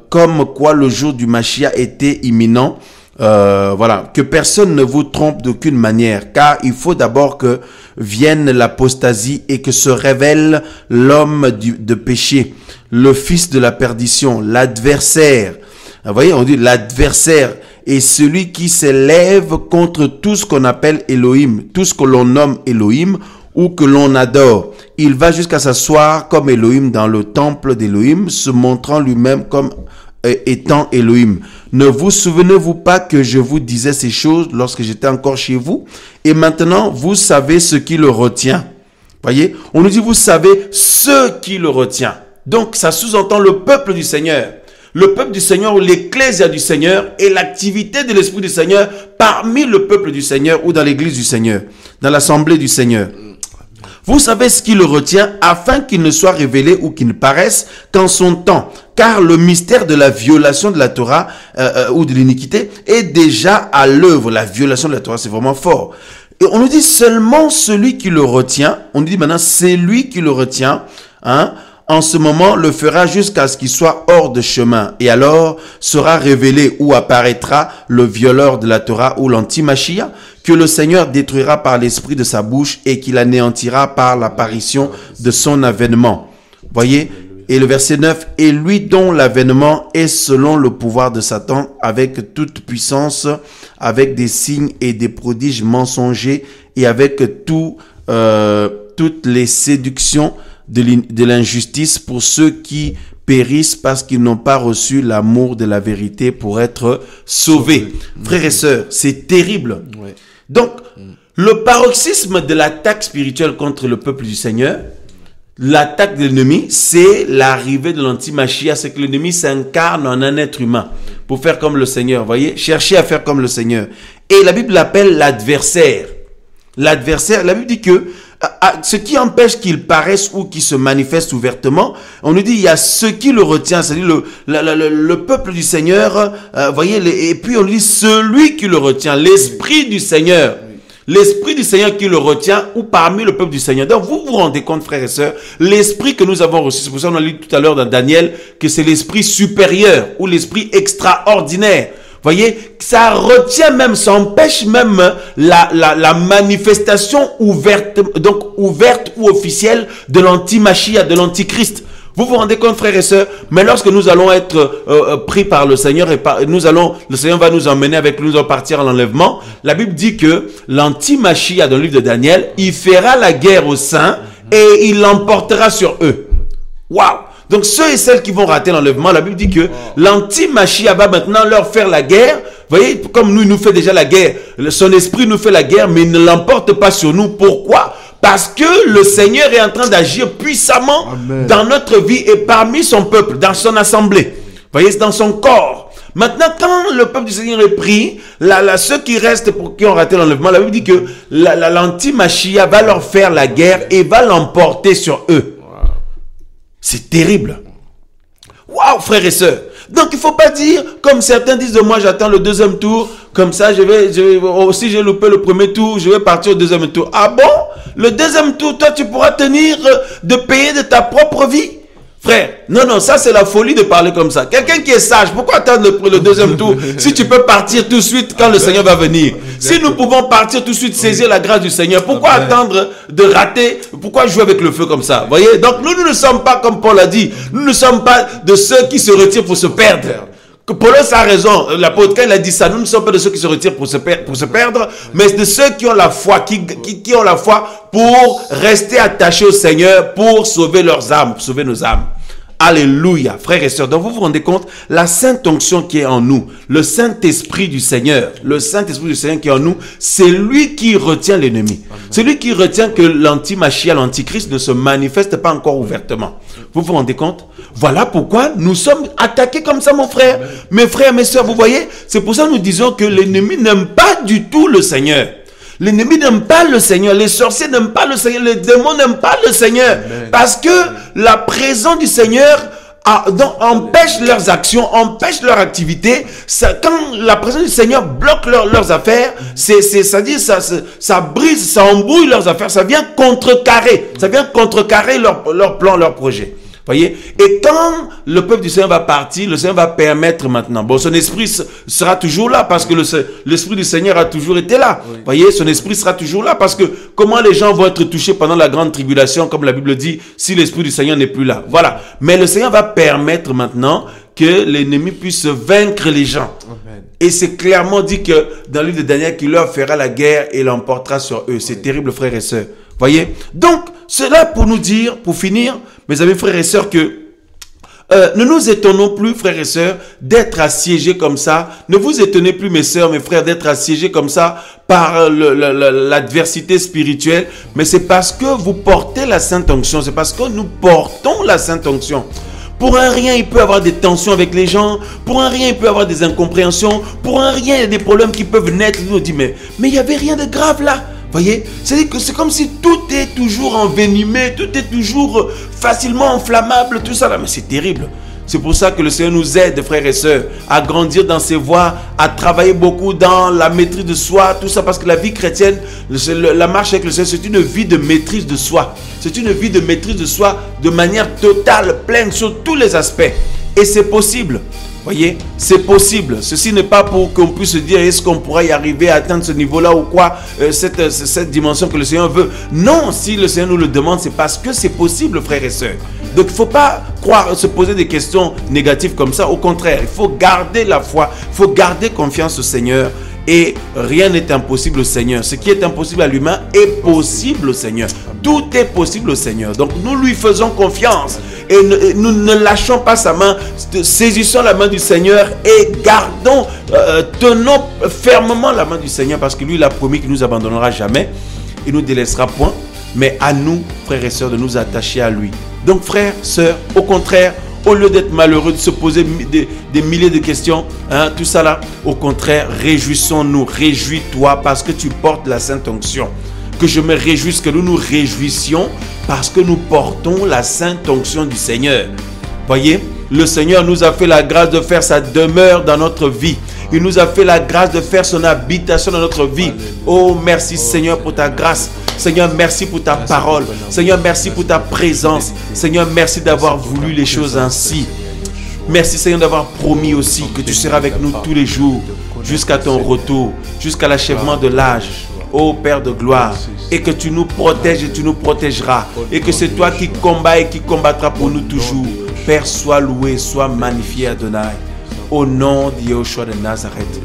comme quoi le jour du Mashiach était imminent. Voilà, que personne ne vous trompe d'aucune manière, car il faut d'abord que vienne l'apostasie et que se révèle l'homme de péché, le fils de la perdition, l'adversaire. Vous voyez, on dit l'adversaire est celui qui s'élève contre tout ce qu'on appelle Elohim, tout ce que l'on nomme Elohim ou que l'on adore. Il va jusqu'à s'asseoir comme Elohim dans le temple d'Elohim, se montrant lui-même comme étant Elohim. Ne vous souvenez-vous pas que je vous disais ces choses lorsque j'étais encore chez vous? Et maintenant, vous savez ce qui le retient. Voyez, on nous dit, vous savez ce qui le retient. Donc, ça sous-entend le peuple du Seigneur. Le peuple du Seigneur ou l'ecclésia du Seigneur et l'activité de l'Esprit du Seigneur parmi le peuple du Seigneur ou dans l'église du Seigneur, dans l'assemblée du Seigneur. Vous savez ce qui le retient afin qu'il ne soit révélé ou qu'il ne paraisse qu'en son temps. Car le mystère de la violation de la Torah ou de l'iniquité est déjà à l'œuvre. La violation de la Torah, c'est vraiment fort. Et on nous dit seulement celui qui le retient. On nous dit maintenant, c'est lui qui le retient. En ce moment, le fera jusqu'à ce qu'il soit hors de chemin. Et alors sera révélé ou apparaîtra le violeur de la Torah ou l'anti-Mashiach, que le Seigneur détruira par l'esprit de sa bouche et qu'il anéantira par l'apparition de son avènement. Voyez? Et le verset 9, et lui dont l'avènement est selon le pouvoir de Satan, avec toute puissance, avec des signes et des prodiges mensongers, et avec toutes les séductions de l'injustice pour ceux qui périssent parce qu'ils n'ont pas reçu l'amour de la vérité pour être sauvés. Frères et sœurs, c'est terrible. Ouais. Donc, le paroxysme de l'attaque spirituelle contre le peuple du Seigneur, l'attaque de l'ennemi, c'est l'arrivée de l'anti-Mashiach, c'est que l'ennemi s'incarne en un être humain pour faire comme le Seigneur. Vous voyez, chercher à faire comme le Seigneur. Et la Bible l'appelle l'adversaire. L'adversaire, la Bible dit que ce qui empêche qu'il paraisse ou qu'il se manifeste ouvertement, on nous dit il y a ce qui le retient, c'est-à-dire le peuple du Seigneur, voyez, et puis on nous dit celui qui le retient, l'Esprit du Seigneur. L'Esprit du Seigneur qui le retient ou parmi le peuple du Seigneur. Donc vous vous rendez compte, frères et sœurs, l'Esprit que nous avons reçu, c'est pour ça qu'on a lu tout à l'heure dans Daniel, que c'est l'Esprit supérieur ou l'Esprit extraordinaire. Voyez, ça retient même, ça empêche même la manifestation ouverte ou officielle de l'anti-Mashiach, de l'antichrist. Vous vous rendez compte, frères et sœurs, mais lorsque nous allons être pris par le Seigneur le Seigneur va nous emmener avec nous, partir à l'enlèvement. La Bible dit que l'anti-Mashiach, dans le livre de Daniel, il fera la guerre aux saints et il l'emportera sur eux. Waouh! Donc ceux et celles qui vont rater l'enlèvement, la Bible dit que l'anti-Mashiach va maintenant leur faire la guerre. Vous voyez, comme nous, il nous fait déjà la guerre. Son esprit nous fait la guerre, mais il ne l'emporte pas sur nous. Pourquoi? Parce que le Seigneur est en train d'agir puissamment dans notre vie et parmi son peuple, dans son assemblée. Vous voyez, c'est dans son corps. Maintenant, quand le peuple du Seigneur est pris, ceux qui restent, qui ont raté l'enlèvement, la Bible dit que l'anti-Machia va leur faire la guerre et va l'emporter sur eux. C'est terrible. Waouh, frères et sœurs. Donc, il ne faut pas dire, comme certains disent de moi, j'attends le deuxième tour, comme ça, si j'ai loupé le premier tour, je vais partir au deuxième tour. Ah bon? Le deuxième tour, toi, tu pourras tenir de payer de ta propre vie? Frère, non, ça c'est la folie de parler comme ça. Quelqu'un qui est sage, pourquoi attendre le deuxième tour si tu peux partir tout de suite quand le Seigneur va venir? Si nous pouvons partir tout de suite, saisir la grâce du Seigneur, pourquoi attendre de rater? Pourquoi jouer avec le feu comme ça? Voyez? Donc nous ne sommes pas, comme Paul a dit, nous ne sommes pas de ceux qui se retirent pour se perdre. Paul a raison, l'apôtre quand il a dit ça, nous ne sommes pas de ceux qui se retirent pour se perdre, mais de ceux qui ont la foi, qui ont la foi pour rester attachés au Seigneur, pour sauver leurs âmes, pour sauver nos âmes. Alléluia, frères et sœurs. Donc vous vous rendez compte, la sainte onction qui est en nous, le Saint-Esprit du Seigneur, qui est en nous, c'est lui qui retient l'ennemi. C'est lui qui retient que l'anti-Machia, l'antichrist ne se manifeste pas encore ouvertement. Vous vous rendez compte? Voilà pourquoi nous sommes attaqués comme ça, mon frère. Mes frères, mes sœurs, vous voyez? C'est pour ça que nous disons que l'ennemi n'aime pas du tout le Seigneur. L'ennemi n'aime pas le Seigneur, les sorciers n'aiment pas le Seigneur, les démons n'aiment pas le Seigneur. Amen. Parce que la présence du Seigneur empêche leurs actions, empêche leur activité. Quand la présence du Seigneur bloque leurs affaires, c'est-à-dire ça brise, ça embrouille leurs affaires, ça vient contrecarrer leur plan, leur projet. Voyez? Et quand le peuple du Seigneur va partir, le Seigneur va permettre maintenant. Bon, son esprit sera toujours là parce que l'esprit du Seigneur a toujours été là. Oui. Voyez? Son esprit sera toujours là parce que comment les gens vont être touchés pendant la grande tribulation, comme la Bible dit, si l'esprit du Seigneur n'est plus là. Voilà. Mais le Seigneur va permettre maintenant que l'ennemi puisse vaincre les gens. Amen. Et c'est clairement dit que dans le livre de Daniel qu'il leur fera la guerre et l'emportera sur eux. C'est terrible, frères et sœurs. Voyez? Donc, cela pour nous dire, pour finir, mes amis frères et sœurs, que ne nous étonnons plus, frères et sœurs, d'être assiégés comme ça. Ne vous étonnez plus, mes sœurs, mes frères, d'être assiégés comme ça par l'adversité spirituelle. Mais c'est parce que vous portez la Sainte Onction. C'est parce que nous portons la Sainte Onction. Pour un rien, il peut y avoir des tensions avec les gens. Pour un rien, il peut y avoir des incompréhensions. Pour un rien, il y a des problèmes qui peuvent naître. Nous dit, mais il n'y avait rien de grave là. Voyez, c'est-à-dire que c'est comme si tout est toujours envenimé, tout est toujours facilement enflammable, tout ça là. Mais c'est terrible. C'est pour ça que le Seigneur nous aide, frères et sœurs, à grandir dans ses voies, à travailler beaucoup dans la maîtrise de soi, tout ça, parce que la vie chrétienne, la marche avec le Seigneur, c'est une vie de maîtrise de soi. C'est une vie de maîtrise de soi de manière totale, pleine, sur tous les aspects. Et c'est possible. Voyez, c'est possible. Ceci n'est pas pour qu'on puisse se dire est-ce qu'on pourra y arriver à atteindre ce niveau-là ou quoi, cette dimension que le Seigneur veut. Non, si le Seigneur nous le demande, c'est parce que c'est possible, frères et sœurs. Donc il ne faut pas se poser des questions négatives comme ça. Au contraire, il faut garder la foi, il faut garder confiance au Seigneur. Et rien n'est impossible au Seigneur. Ce qui est impossible à l'humain est possible au Seigneur. Tout est possible au Seigneur. Donc nous lui faisons confiance. Et nous ne lâchons pas sa main. Saisissons la main du Seigneur et gardons, tenons fermement la main du Seigneur. Parce que lui, il a promis qu'il ne nous abandonnera jamais. Il ne nous délaissera point. Mais à nous, frères et sœurs, de nous attacher à lui. Donc frères, sœurs, au contraire, au lieu d'être malheureux, de se poser des milliers de questions, hein, tout ça là, au contraire, réjouissons-nous, réjouis-toi parce que tu portes la Sainte Onction. Que je me réjouisse, que nous nous réjouissions parce que nous portons la Sainte Onction du Seigneur. Voyez, le Seigneur nous a fait la grâce de faire sa demeure dans notre vie. Il nous a fait la grâce de faire son habitation dans notre vie. Oh, merci Seigneur pour ta grâce. Seigneur, merci pour ta parole. Seigneur, merci pour ta présence. Seigneur, merci d'avoir voulu les choses ainsi. Merci Seigneur d'avoir promis aussi que tu seras avec nous tous les jours jusqu'à ton retour, jusqu'à l'achèvement de l'âge. Ô Père de gloire, et que tu nous protèges et tu nous protégeras. Et que c'est toi qui combats et qui combattras pour nous toujours. Père, sois loué, sois magnifié Adonai. Au nom de Yeshua de Nazareth.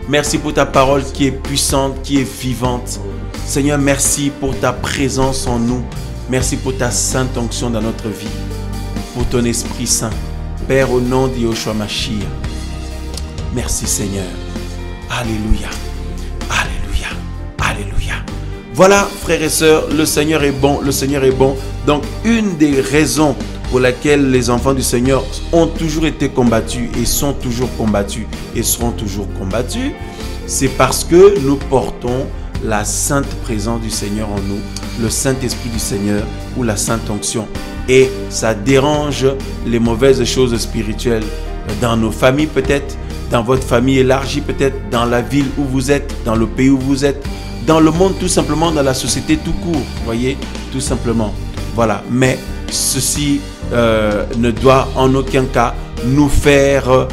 Merci pour ta parole qui est puissante, qui est vivante. Seigneur, merci pour ta présence en nous. Merci pour ta sainte onction dans notre vie. Pour ton Esprit Saint. Père, au nom de Yeshua Mashiach. Merci Seigneur. Alléluia. Alléluia. Alléluia. Voilà, frères et sœurs, le Seigneur est bon. Le Seigneur est bon. Donc, une des raisons pour laquelle les enfants du Seigneur ont toujours été combattus et sont toujours combattus et seront toujours combattus, c'est parce que nous portons la sainte présence du Seigneur en nous, le Saint-Esprit du Seigneur ou la Sainte Onction. Et ça dérange les mauvaises choses spirituelles dans nos familles peut-être, dans votre famille élargie peut-être, dans la ville où vous êtes, dans le pays où vous êtes, dans le monde tout simplement, dans la société tout court, voyez, tout simplement. Voilà, mais ceci ne doit en aucun cas nous faire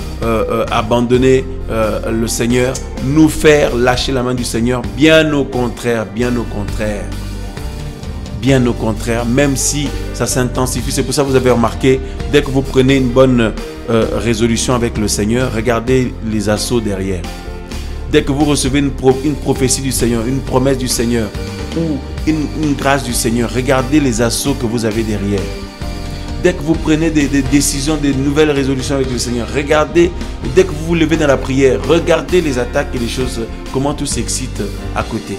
abandonner le Seigneur, nous faire lâcher la main du Seigneur, bien au contraire, bien au contraire. Bien au contraire, même si ça s'intensifie. C'est pour ça que vous avez remarqué, dès que vous prenez une bonne résolution avec le Seigneur, regardez les assauts derrière. Dès que vous recevez une prophétie du Seigneur, une promesse du Seigneur ou une grâce du Seigneur, regardez les assauts que vous avez derrière. Dès que vous prenez des décisions, des nouvelles résolutions avec le Seigneur, regardez, dès que vous vous levez dans la prière, regardez les attaques et les choses, comment tout s'excite à côté.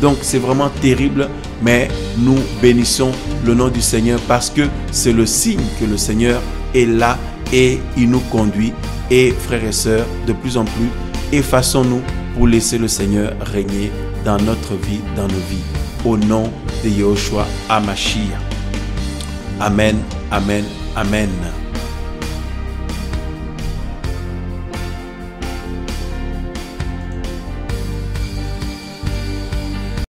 Donc c'est vraiment terrible, mais nous bénissons le nom du Seigneur parce que c'est le signe que le Seigneur est là et il nous conduit. Et frères et sœurs, de plus en plus, effaçons-nous pour laisser le Seigneur régner dans notre vie, dans nos vies. Au nom de Yahushua HaMashiach. Amen, amen, amen.